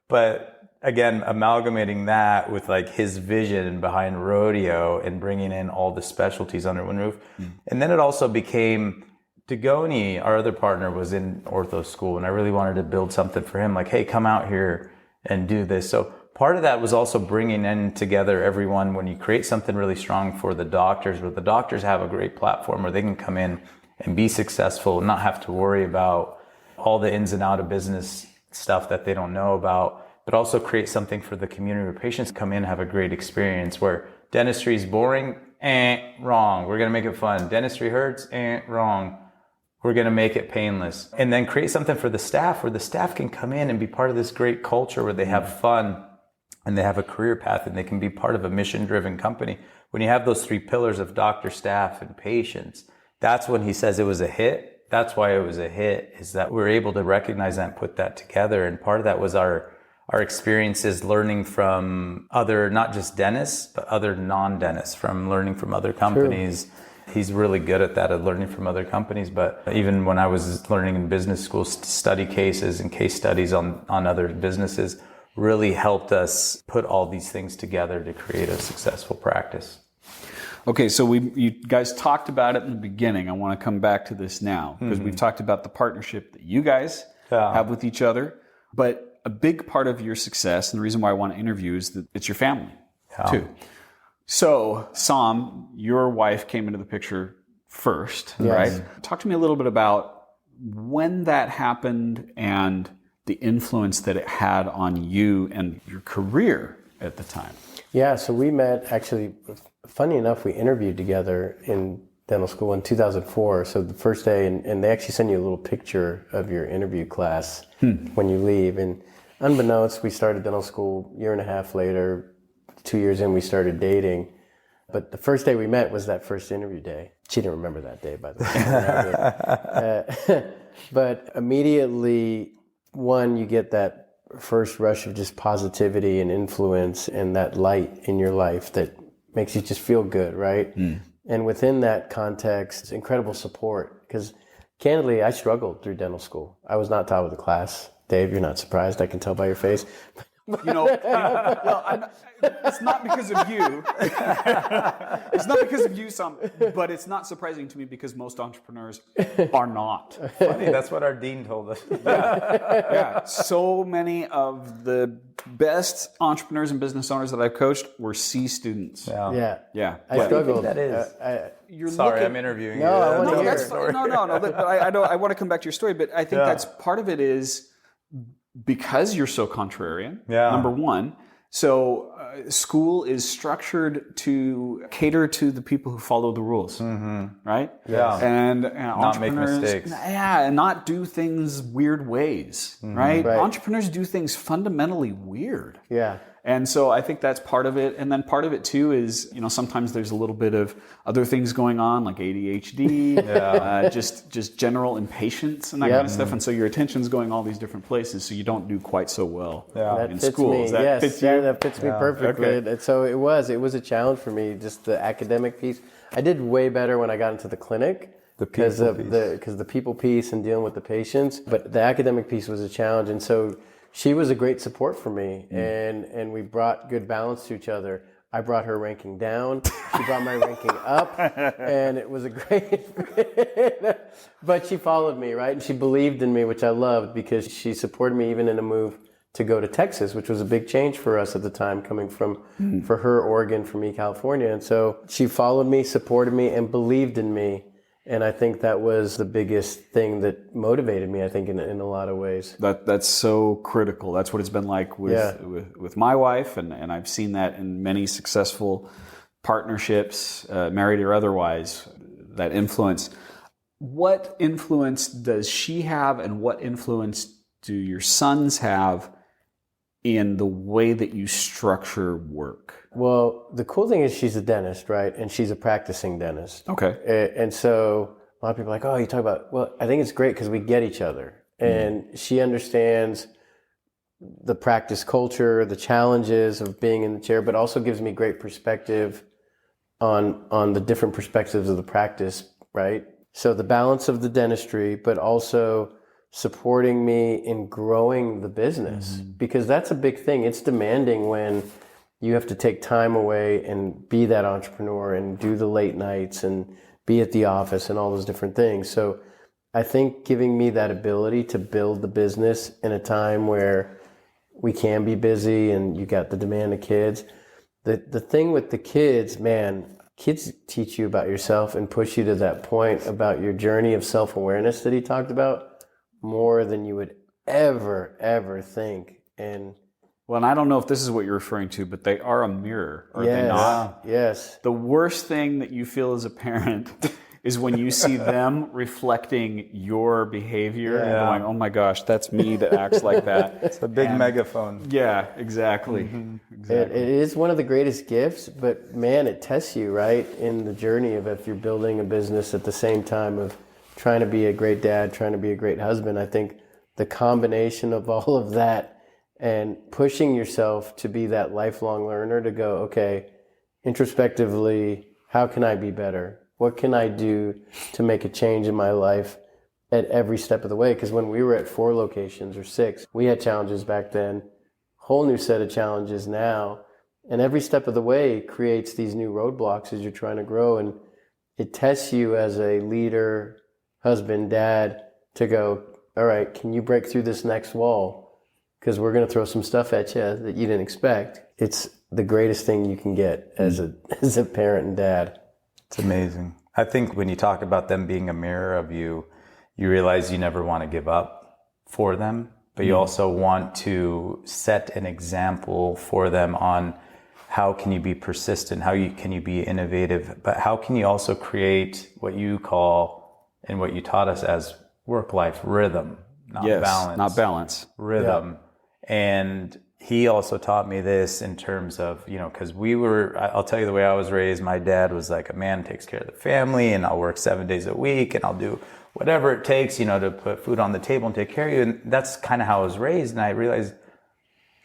But again, amalgamating that with like his vision behind rodeo and bringing in all the specialties under one roof. And then it also became, Dagoni, our other partner, was in ortho school, and I really wanted to build something for him. Like, hey, come out here and do this. So part of that was also bringing in together everyone. When you create something really strong for the doctors, where the doctors have a great platform where they can come in and be successful and not have to worry about all the ins and out of business stuff that they don't know about, but also create something for the community where patients come in and have a great experience, where dentistry is boring, wrong. We're going to make it fun. Dentistry hurts, wrong. We're going to make it painless. And then create something for the staff where the staff can come in and be part of this great culture where they have fun and they have a career path and they can be part of a mission-driven company. When you have those 3 pillars of doctor, staff, and patients, that's when he says it was a hit. That's why it was a hit, is that we were able to recognize that and put that together. And part of that was our experiences learning from other, not just dentists, but other non-dentists, from learning from other companies. True. He's really good at that, at learning from other companies. But even when I was learning in business school, study cases and case studies on other businesses really helped us put all these things together to create a successful practice.
Okay, so you guys talked about it in the beginning. I want to come back to this now, because we've talked about the partnership that you guys have with each other. But a big part of your success, and the reason why I want to interview, is that it's your family too. So, Saam, your wife came into the picture first, right? Talk to me a little bit about when that happened and the influence that it had on you and your career at the time.
Yeah, so we met, actually, funny enough, we interviewed together in dental school in 2004. So the first day, and they actually send you a little picture of your interview class when you leave. And unbeknownst, we started dental school a year and a half later. 2 years in, we started dating. But the first day we met was that first interview day. She didn't remember that day, by the way. But immediately, one, you get that first rush of just positivity and influence and that light in your life that makes you just feel good, right? And within that context, incredible support. Because candidly, I struggled through dental school. I was not top of the class. Dave, you're not surprised. I can tell by your face.
Well, it's not because of you. It's not because of you, Saam, but it's not surprising to me because most entrepreneurs are not.
Funny, that's what our dean told us.
Yeah. So many of the best entrepreneurs and business owners that I've coached were C students.
Yeah.
I
struggled.
That is. Sorry, I'm interviewing you.
No, I want to hear
that's
it.
No. But I want to come back to your story. But I think that's part of it is because you're so contrarian. Number one. So school is structured to cater to the people who follow the rules, right?
Yeah.
And
not make mistakes.
Yeah, and not do things weird ways, right? Entrepreneurs do things fundamentally weird.
Yeah.
And so I think that's part of it. And then part of it too is, sometimes there's a little bit of other things going on, like ADHD, just general impatience and that kind of stuff. And so your attention's going all these different places, so you don't do quite so well in school.
Me. That fits me perfectly. Okay. And so it was a challenge for me, just the academic piece. I did way better when I got into the clinic. Because the people piece and dealing with the patients. But the academic piece was a challenge. And so she was a great support for me, and we brought good balance to each other. I brought her ranking down, she brought my ranking up, and it was a great but she followed me, right? And she believed in me, which I loved, because she supported me even in a move to go to Texas, which was a big change for us at the time, coming from, for her, Oregon, for me, California. And so she followed me, supported me, and believed in me. And I think that was the biggest thing that motivated me, I think, in a lot of ways.
That's so critical. That's what it's been like with my wife, and I've seen that in many successful partnerships, married or otherwise, that influence. What influence does she have, and what influence do your sons have in the way that you structure work?
Well, the cool thing is she's a dentist, right? And she's a practicing dentist.
Okay.
And so a lot of people are like, oh, you talk about, well, I think it's great because we get each other. And she understands the practice culture, the challenges of being in the chair, but also gives me great perspective on the different perspectives of the practice, right? So the balance of the dentistry, but also supporting me in growing the business, because that's a big thing. It's demanding when you have to take time away and be that entrepreneur and do the late nights and be at the office and all those different things. So I think giving me that ability to build the business in a time where we can be busy and you got the demand of kids. The thing with the kids, man, kids teach you about yourself and push you to that point about your journey of self-awareness that he talked about more than you would ever think. And
I don't know if this is what you're referring to, but they are a mirror, are they not?
Yes.
The worst thing that you feel as a parent is when you see them reflecting your behavior and going, oh my gosh, that's me that acts like that.
It's a big megaphone.
Yeah, exactly. Exactly.
It is one of the greatest gifts, but man, it tests you, right, in the journey of if you're building a business at the same time of trying to be a great dad, trying to be a great husband. I think the combination of all of that and pushing yourself to be that lifelong learner, to go, okay, introspectively, how can I be better? What can I do to make a change in my life at every step of the way? Because when we were at 4 locations or 6, we had challenges back then, whole new set of challenges now. And every step of the way creates these new roadblocks as you're trying to grow. And it tests you as a leader, husband, dad, to go, all right, can you break through this next wall? Because we're going to throw some stuff at you that you didn't expect. It's the greatest thing you can get as a parent and dad.
It's amazing. I think when you talk about them being a mirror of you, you realize you never want to give up for them, but you also want to set an example for them on how can you be persistent? Can you be innovative? But how can you also create what you call and what you taught us as work-life rhythm, not balance.
Not balance.
Rhythm. Yeah. And he also taught me this in terms of, because I'll tell you the way I was raised. My dad was like, a man takes care of the family, and I'll work 7 days a week, and I'll do whatever it takes, to put food on the table and take care of you. And that's kind of how I was raised. And I realized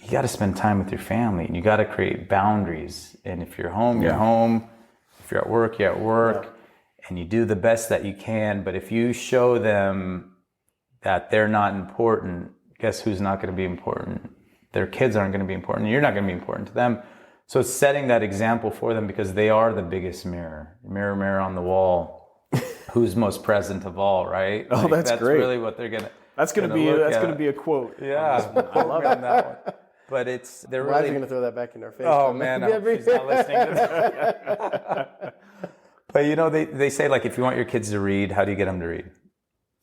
you got to spend time with your family, and you got to create boundaries. And if you're home, you're home. If you're at work, you're at work, and you do the best that you can. But if you show them that they're not important, guess who's not going to be important? Their kids aren't going to be important. You're not going to be important to them. So it's setting that example for them, because they are the biggest mirror. Mirror, mirror on the wall. Who's most present of all, right?
Oh, that's great.
That's really what they're going to.
That's going to be a quote.
Yeah, I love it on that one. But they're
Why
really
going to throw that back in our face.
Oh man, she's not listening to that. But they say, like, if you want your kids to read, how do you get them to read?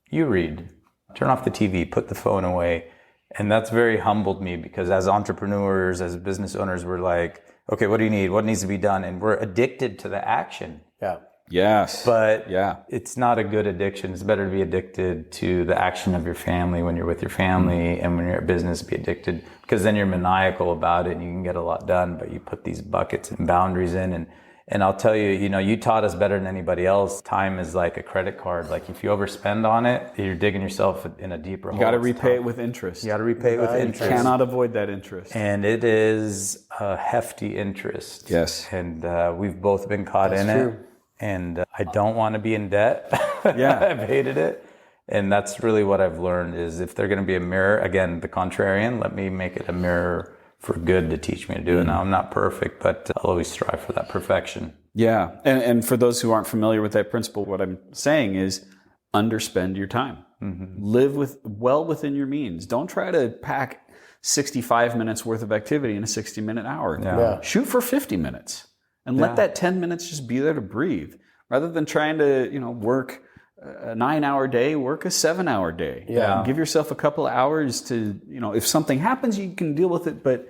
You read. Turn off the TV, put the phone away. And that's very humbled me, because as entrepreneurs, as business owners, we're like, okay, what do you need? What needs to be done? And we're addicted to the action.
Yeah.
Yes.
But it's not a good addiction. It's better to be addicted to the action of your family when you're with your family, and when you're at business, be addicted, because then you're maniacal about it and you can get a lot done, but you put these buckets and boundaries in. And I'll tell you, you taught us better than anybody else. Time is like a credit card. Like, if you overspend on it, you're digging yourself in a deeper hole.
You got to repay it with interest.
You got to repay it with interest.
You cannot avoid that interest.
And it is a hefty interest.
Yes.
And we've both been caught in it. And I don't want to be in debt.
Yeah.
I've hated it. And that's really what I've learned is, if they're going to be a mirror, again, the contrarian, let me make it a mirror for good to teach me to do it. Now, I'm not perfect, but I'll always strive for that perfection.
Yeah. And for those who aren't familiar with that principle, what I'm saying is underspend your time. Mm-hmm. Live well within your means. Don't try to pack 65 minutes worth of activity in a 60-minute hour.
Yeah.
Shoot for 50 minutes and let that 10 minutes just be there to breathe, rather than trying to, work a 9-hour day, work a 7-hour day.
Yeah.
Give yourself a couple of hours to, if something happens, you can deal with it, but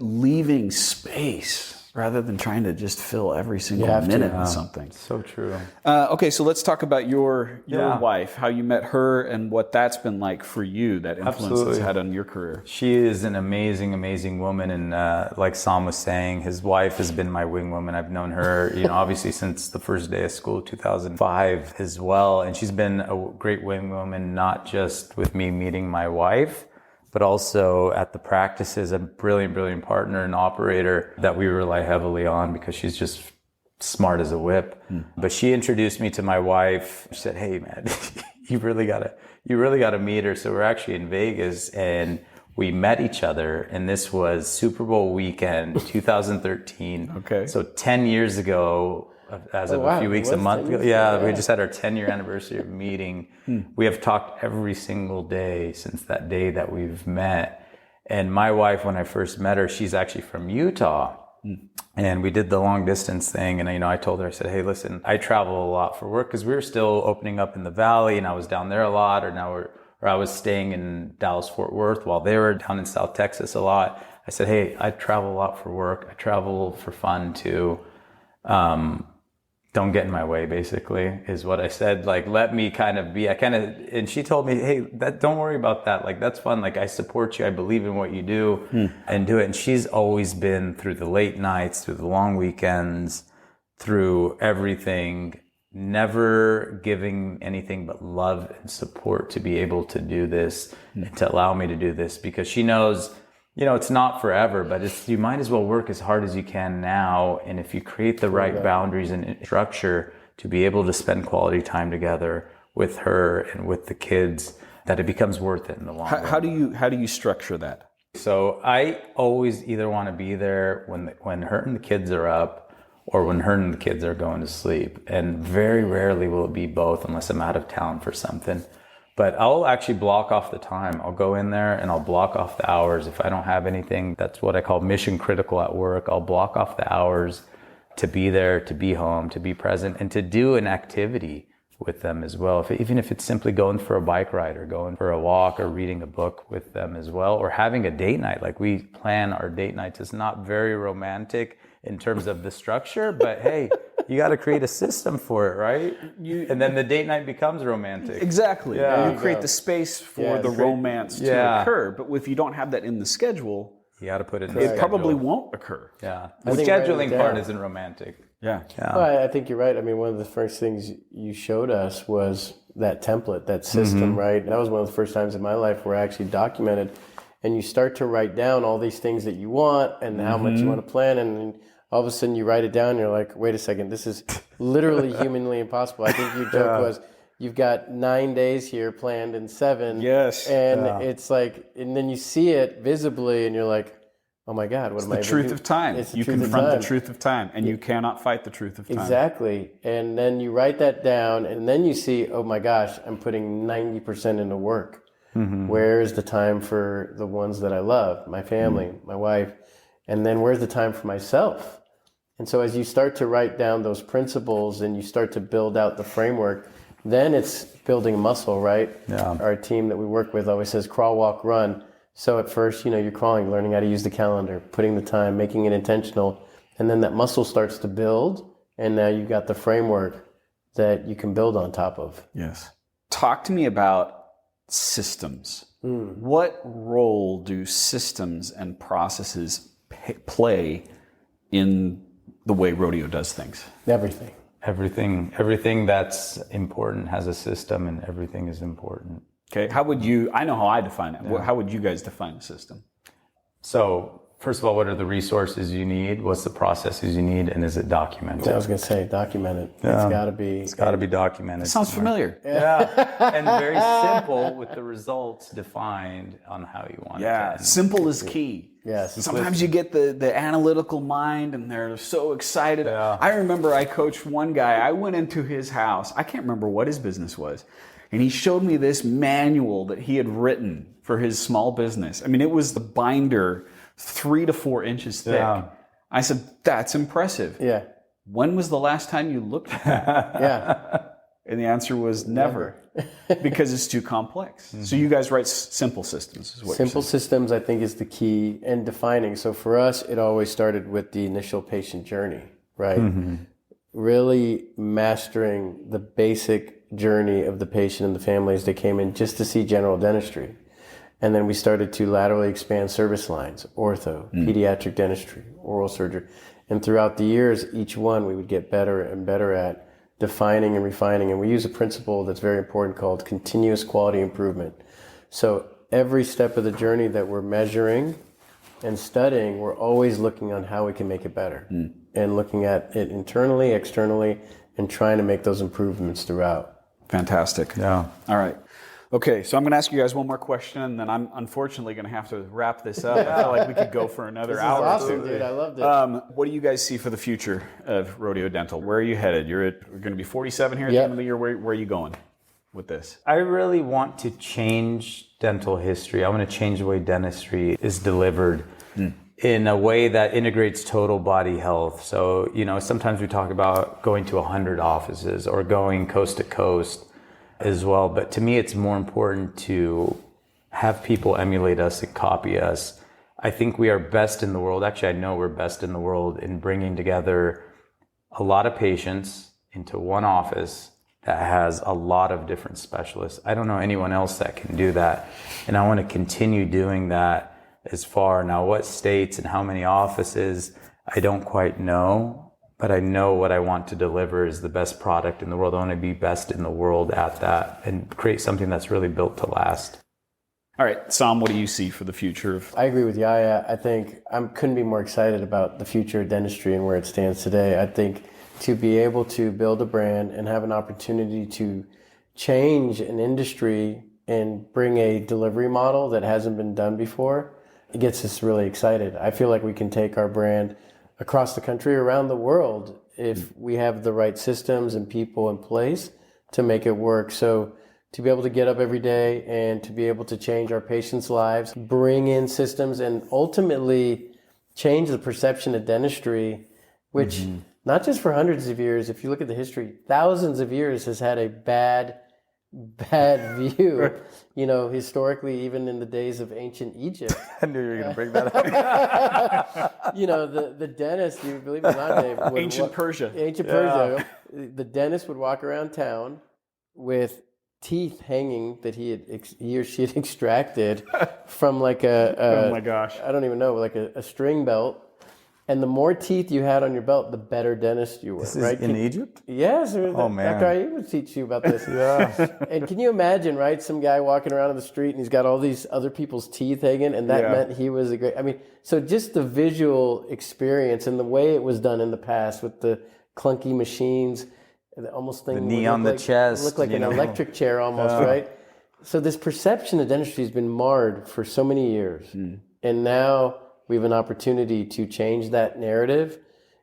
leaving space rather than trying to just fill every single minute with something.
So true.
Okay, so let's talk about your wife, how you met her, and what that's been like for you, that influence it's had on your career.
She is an amazing, amazing woman. And like Saam was saying, his wife has been my wing woman. I've known her, obviously since the first day of school, 2005 as well. And she's been a great wing woman, not just with me meeting my wife, but also at the practices, a brilliant, brilliant partner and operator that we rely heavily on, because she's just smart as a whip. But she introduced me to my wife. She said, "Hey man, you really gotta meet her." So we're actually in Vegas, and we met each other, and this was Super Bowl weekend, 2013.
Okay.
So 10 years ago, as of a few weeks, a month ago. Yeah, we just had our 10-year anniversary of meeting. We have talked every single day since that day that we've met. And my wife, when I first met her, she's actually from Utah. And we did the long distance thing. And, I told her, I said, "Hey, listen, I travel a lot for work," because we were still opening up in the Valley, and I was down there a lot, or I was staying in Dallas, Fort Worth, while they were down in South Texas a lot. I said, "Hey, I travel a lot for work. I travel for fun too. Don't get in my way," basically, is what I said. Like, let me kind of be, and she told me, "Hey, don't worry about that. Like, that's fun. Like, I support you. I believe in what you do and do it." And she's always been through the late nights, through the long weekends, through everything, never giving anything but love and support to be able to do this and to allow me to do this, because she knows, it's not forever, but you might as well work as hard as you can now. And if you create the right boundaries and structure to be able to spend quality time together with her and with the kids, that it becomes worth it in the long run.
How do you structure that?
So I always either want to be there when her and the kids are up, or when her and the kids are going to sleep. And very rarely will it be both, unless I'm out of town for something. But I'll actually block off the time. I'll go in there and I'll block off the hours. If I don't have anything that's what I call mission critical at work, I'll block off the hours to be there, to be home, to be present, and to do an activity with them as well. Even if it's simply going for a bike ride or going for a walk or reading a book with them as well, or having a date night. Like, we plan our date nights. It's not very romantic in terms of the structure, but hey, you got to create a system for it, right? And then the date night becomes romantic.
Exactly.
Yeah.
You create the space for the romance to occur. But if you don't have that in the schedule,
you got to put it in the
it
schedule.
probably won't occur.
Yeah. The scheduling part isn't romantic.
Yeah.
Well, I think you're right. I mean, one of the first things you showed us was that template, that system, right? That was one of the first times in my life where I actually documented, and you start to write down all these things that you want and how much you want to plan, and then all of a sudden you write it down and you're like, wait a second, this is literally humanly impossible. I think your joke was, you've got 9 days here planned and 7.
Yes.
And it's like, and then you see it visibly and you're like, oh my God, what am I
It's the truth of time. You confront the truth of time, and you cannot fight the truth of time.
Exactly. And then you write that down, and then you see, oh my gosh, I'm putting 90% into work. Where's the time for the ones that I love, my family, my wife? And then where's the time for myself? And so as you start to write down those principles and you start to build out the framework, then it's building muscle, right?
Yeah.
Our team that we work with always says crawl, walk, run. So at first, you're crawling, learning how to use the calendar, putting the time, making it intentional. And then that muscle starts to build. And now you've got the framework that you can build on top of.
Yes. Talk to me about systems. What role do systems and processes play in the way Rodeo does things?
Everything.
Everything that's important has a system, and everything is important.
Okay. I know how I define it. Yeah. How would you guys define a system?
So, first of all, what are the resources you need? What's the processes you need? And is it documented?
I was going to say, document it.
Yeah.
It's got to be
documented.
Sounds familiar.
Yeah. And very simple with the results defined on how you want it.
Yeah. Simple is key.
Yes.
Sometimes you get the analytical mind and they're so excited.
Yeah.
I remember I coached one guy. I went into his house. I can't remember what his business was. And he showed me this manual that he had written for his small business. I mean, it was the binder 3 to 4 inches thick. Yeah. I said, that's impressive.
Yeah.
When was the last time you looked at that?
Yeah.
And the answer was never. Because it's too complex. So you guys write simple systems is what
Simple systems, I think, is the key in defining. So for us, it always started with the initial patient journey, right? Really mastering the basic journey of the patient and the families that came in just to see general dentistry. And then we started to laterally expand service lines, ortho, pediatric dentistry, oral surgery. And throughout the years, each one we would get better and better at defining and refining. And we use a principle that's very important called continuous quality improvement. So every step of the journey that we're measuring and studying, we're always looking on how we can make it better. And looking at it internally, externally, and trying to make those improvements throughout.
Fantastic.
Yeah.
All right. Okay, so I'm going to ask you guys one more question, and then I'm unfortunately going to have to wrap this up. I feel like we could go for another hour.
Awesome,
or two.
Dude. I loved it.
What do you guys see for the future of Rodeo Dental? Where are you headed? We're going to be 47 here at the end of the year. Where are you going with this?
I really want to change dental history. I want to change the way dentistry is delivered in a way that integrates total body health. So, sometimes we talk about going to 100 offices or going coast to coast as well. But to me, it's more important to have people emulate us and copy us. I think we are best in the world. Actually, I know we're best in the world in bringing together a lot of patients into one office that has a lot of different specialists. I don't know anyone else that can do that. And I want to continue doing that as far. Now, what states and how many offices, I don't quite know. But I know what I want to deliver is the best product in the world. I want to be best in the world at that and create something that's really built to last.
All right, Saam, what do you see for the future of?
I agree with Yahya. I think I couldn't be more excited about the future of dentistry and where it stands today. I think to be able to build a brand and have an opportunity to change an industry and bring a delivery model that hasn't been done before, it gets us really excited. I feel like we can take our brand across the country, around the world, if we have the right systems and people in place to make it work. So to be able to get up every day and to be able to change our patients' lives, bring in systems, and ultimately change the perception of dentistry, which not just for hundreds of years, if you look at the history, thousands of years has had a bad view. You know, historically, even in the days of ancient Egypt.
I knew you were going to bring that up.
You know, the dentist, you believe it or not, Dave.
Ancient Persia.
The dentist would walk around town with teeth hanging that he or she had extracted from like
oh my gosh,
I don't even know, like a string belt. And the more teeth you had on your belt, the better dentist you were.
This is
right?
in Egypt?
Yes.
Oh, man.
Dr. Ayub would teach you about this. Yeah. And can you imagine, right? Some guy walking around in the street and he's got all these other people's teeth hanging, and that meant he was a great. I mean, so just the visual experience and the way it was done in the past with the clunky machines, almost thing.
The knee on the chest.
Looked like an electric chair almost, right? So this perception of dentistry has been marred for so many years, and now we have an opportunity to change that narrative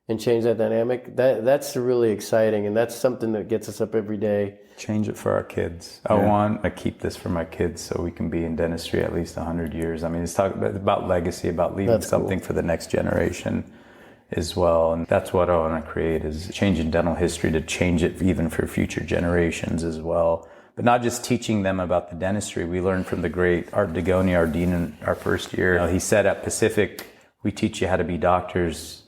and change that dynamic. That's really exciting, and that's something that gets us up every day.
Change it for our kids. I want to keep this for my kids so we can be in dentistry at least 100 years. I mean, it's about legacy, about leaving something for the next generation as well. And that's what I want to create, is changing dental history to change it even for future generations as well. But not just teaching them about the dentistry. We learned from the great Art Degoni, our dean in our first year. You know, he said at Pacific, we teach you how to be doctors,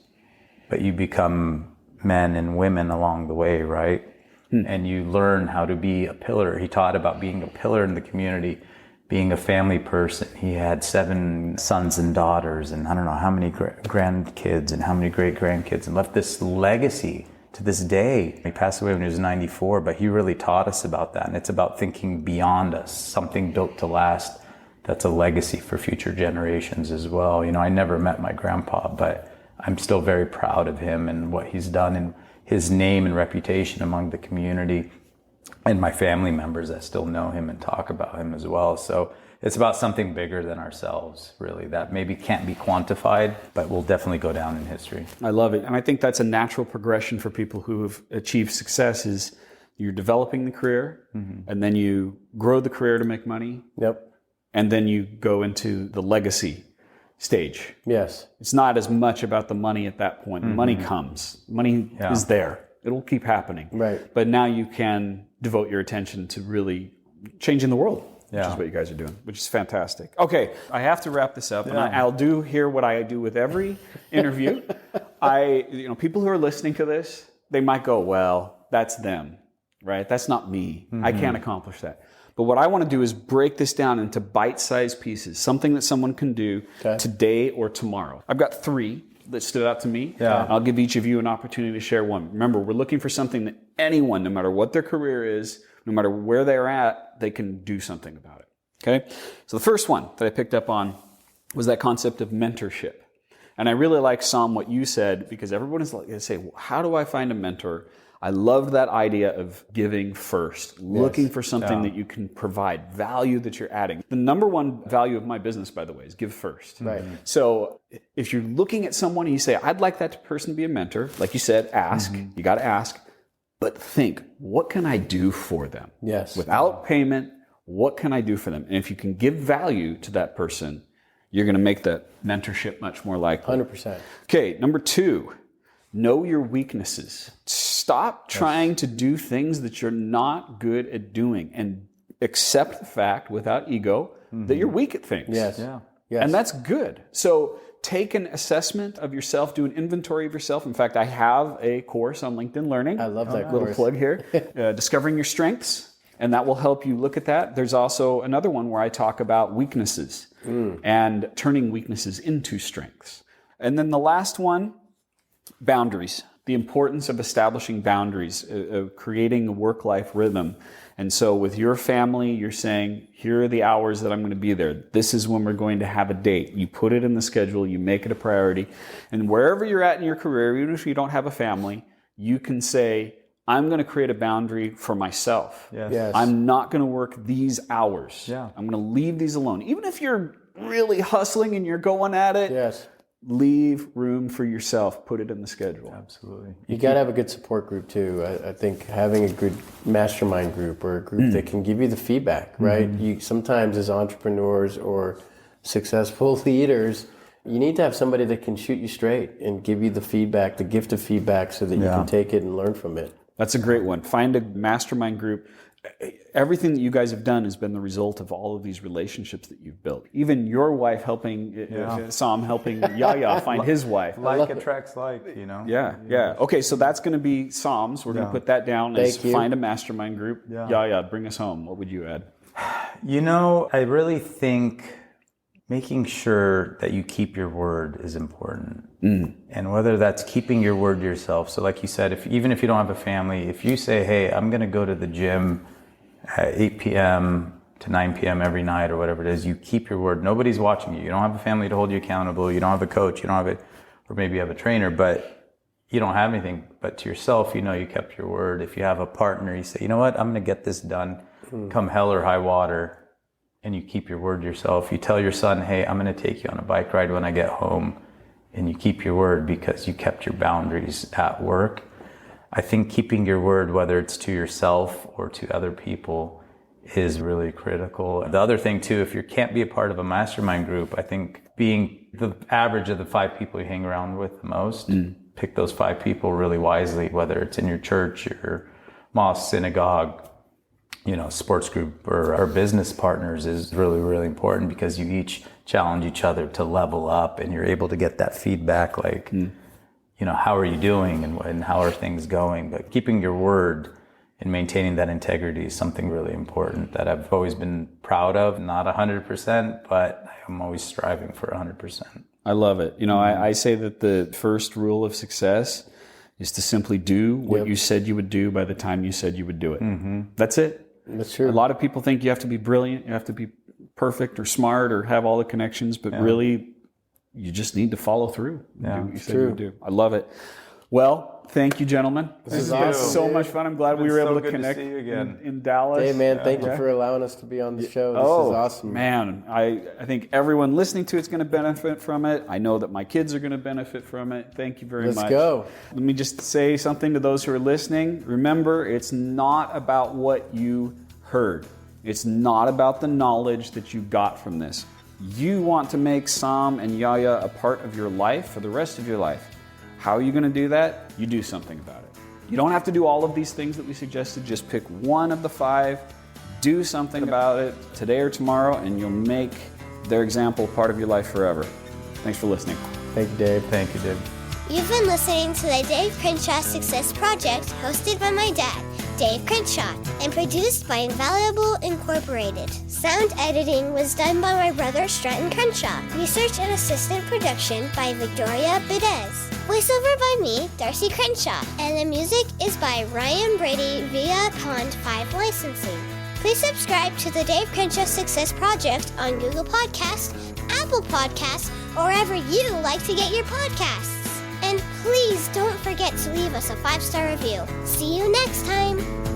but you become men and women along the way, right? And you learn how to be a pillar. He taught about being a pillar in the community, being a family person. He had 7 sons and daughters, and I don't know how many grandkids and how many great-grandkids, and left this legacy to this day. He passed away when he was 94, but he really taught us about that. And it's about thinking beyond us, something built to last that's a legacy for future generations as well. You know, I never met my grandpa, but I'm still very proud of him and what he's done and his name and reputation among the community and my family members that still know him and talk about him as well. So it's about something bigger than ourselves, really, that maybe can't be quantified, but will definitely go down in history.
I love it. And I think that's a natural progression for people who have achieved success is you're developing the career, and then you grow the career to make money.
Yep.
And then you go into the legacy stage.
Yes.
It's not as much about the money at that point. The money comes. Money is there. It'll keep happening.
Right.
But now you can devote your attention to really changing the world. Which
Yeah.
is what you guys are doing, which is fantastic. Okay, I have to wrap this up, and I'll do here what I do with every interview. People who are listening to this, they might go, "Well, that's them, right? That's not me. I can't accomplish that." But what I want to do is break this down into bite-sized pieces, something that someone can do today or tomorrow. I've got 3 that stood out to me.
Yeah.
I'll give each of you an opportunity to share one. Remember, we're looking for something that anyone, no matter what their career is, no matter where they're at, they can do something about it. Okay? So the first one that I picked up on was that concept of mentorship. And I really like, Saam, what you said, because everyone is like, they say, well, how do I find a mentor? I love that idea of giving first, looking for something that you can provide, value that you're adding. The number one value of my business, by the way, is give first.
Right.
So if you're looking at someone and you say, I'd like that person to be a mentor, like you said, ask. You got to ask. But think, what can I do for them?
Yes.
Without payment, what can I do for them? And if you can give value to that person, you're going to make that mentorship much more likely.
100%.
Okay, number 2, know your weaknesses. Stop trying to do things that you're not good at doing, and accept the fact without ego that you're weak at things.
Yes.
Yeah.
Yes.
And that's good. So take an assessment of yourself, do an inventory of yourself. In fact, I have a course on LinkedIn Learning.
I love that
Little
course.
plug here. Discovering your strengths, and that will help you look at that. There's also another one where I talk about weaknesses and turning weaknesses into strengths. And then the last one, boundaries. The importance of establishing boundaries, of creating a work-life rhythm. And so with your family, you're saying, here are the hours that I'm going to be there. This is when we're going to have a date. You put it in the schedule, you make it a priority. And wherever you're at in your career, even if you don't have a family, you can say, I'm going to create a boundary for myself.
Yes.
I'm not going to work these hours.
Yeah.
I'm going to leave these alone. Even if you're really hustling and you're going at it,
Yes.
leave room for yourself. Put it in the schedule.
Absolutely.
You got to have a good support group too. I think having a good mastermind group or a group that can give you the feedback, right? You sometimes as entrepreneurs or successful leaders, You need to have somebody that can shoot you straight and give you the feedback, the gift of feedback, so that you can take it and learn from it.
That's a great one. Find a mastermind group. Everything that you guys have done has been the result of all of these relationships that you've built. Even your wife helping, Saam helping Yahya find his wife.
Like attracts like, you know?
Yeah. Okay, so that's going to be Saam's. We're going to put that down as find a mastermind group. Yahya, bring us home. What would you add?
You know, I really think making sure that you keep your word is important. And whether that's keeping your word to yourself. So like you said, even if you don't have a family, if you say, hey, I'm going to go to the gym at 8 p.m. to 9 p.m. every night or whatever it is, you keep your word. Nobody's watching you. You don't have a family to hold you accountable. You don't have a coach. You don't have it, or maybe you have a trainer, but you don't have anything. But to yourself, you know you kept your word. If you have a partner, you say, you know what, I'm going to get this done, come hell or high water. And you keep your word to yourself. You tell your son, hey, I'm going to take you on a bike ride when I get home. And you keep your word because you kept your boundaries at work. I think keeping your word, whether it's to yourself or to other people, is really critical. The other thing too, if you can't be a part of a mastermind group, I think being the average of the 5 people you hang around with the most, pick those 5 people really wisely, whether it's in your church, your mosque, synagogue, you know, sports group or business partners is really, really important because you each challenge each other to level up and you're able to get that feedback like, you know, how are you doing and how are things going? But keeping your word and maintaining that integrity is something really important that I've always been proud of. Not 100%, but I'm always striving for 100%.
I love it. You know, I say that the first rule of success is to simply do what you said you would do by the time you said you would do it. That's it.
That's true.
A lot of people think you have to be brilliant, you have to be perfect or smart or have all the connections, but really you just need to follow through.
Yeah,
do what you said you would do. I love it. Well, thank you, gentlemen. This has been so much fun. I'm glad we were able to connect in Dallas.
Hey, man, thank you for allowing us to be on the show. This is awesome.
Man, I think everyone listening to it's going to benefit from it. I know that my kids are going to benefit from it. Thank you very much.
Let's go.
Let me just say something to those who are listening. Remember, it's not about what you heard. It's not about the knowledge that you got from this. You want to make Saam and Yahya a part of your life for the rest of your life. How are you going to do that? You do something about it. You don't have to do all of these things that we suggested. Just pick one of the 5. Do something about it today or tomorrow, and you'll make their example part of your life forever. Thanks for listening.
Thank you, Dave.
Thank you, Dave.
You've been listening to the Dave Crenshaw Success Project, hosted by my dad, Dave Crenshaw, and produced by Invaluable Incorporated. Sound editing was done by my brother Stratton Crenshaw. Research and assistant production by Victoria Bedez. Voiceover by me, Darcy Crenshaw, and the music is by Ryan Brady via Pond 5 licensing. Please subscribe to the Dave Crenshaw Success Project on Google Podcasts, Apple Podcasts, or wherever you like to get your podcasts. And please don't forget to leave us a 5-star review. See you next time.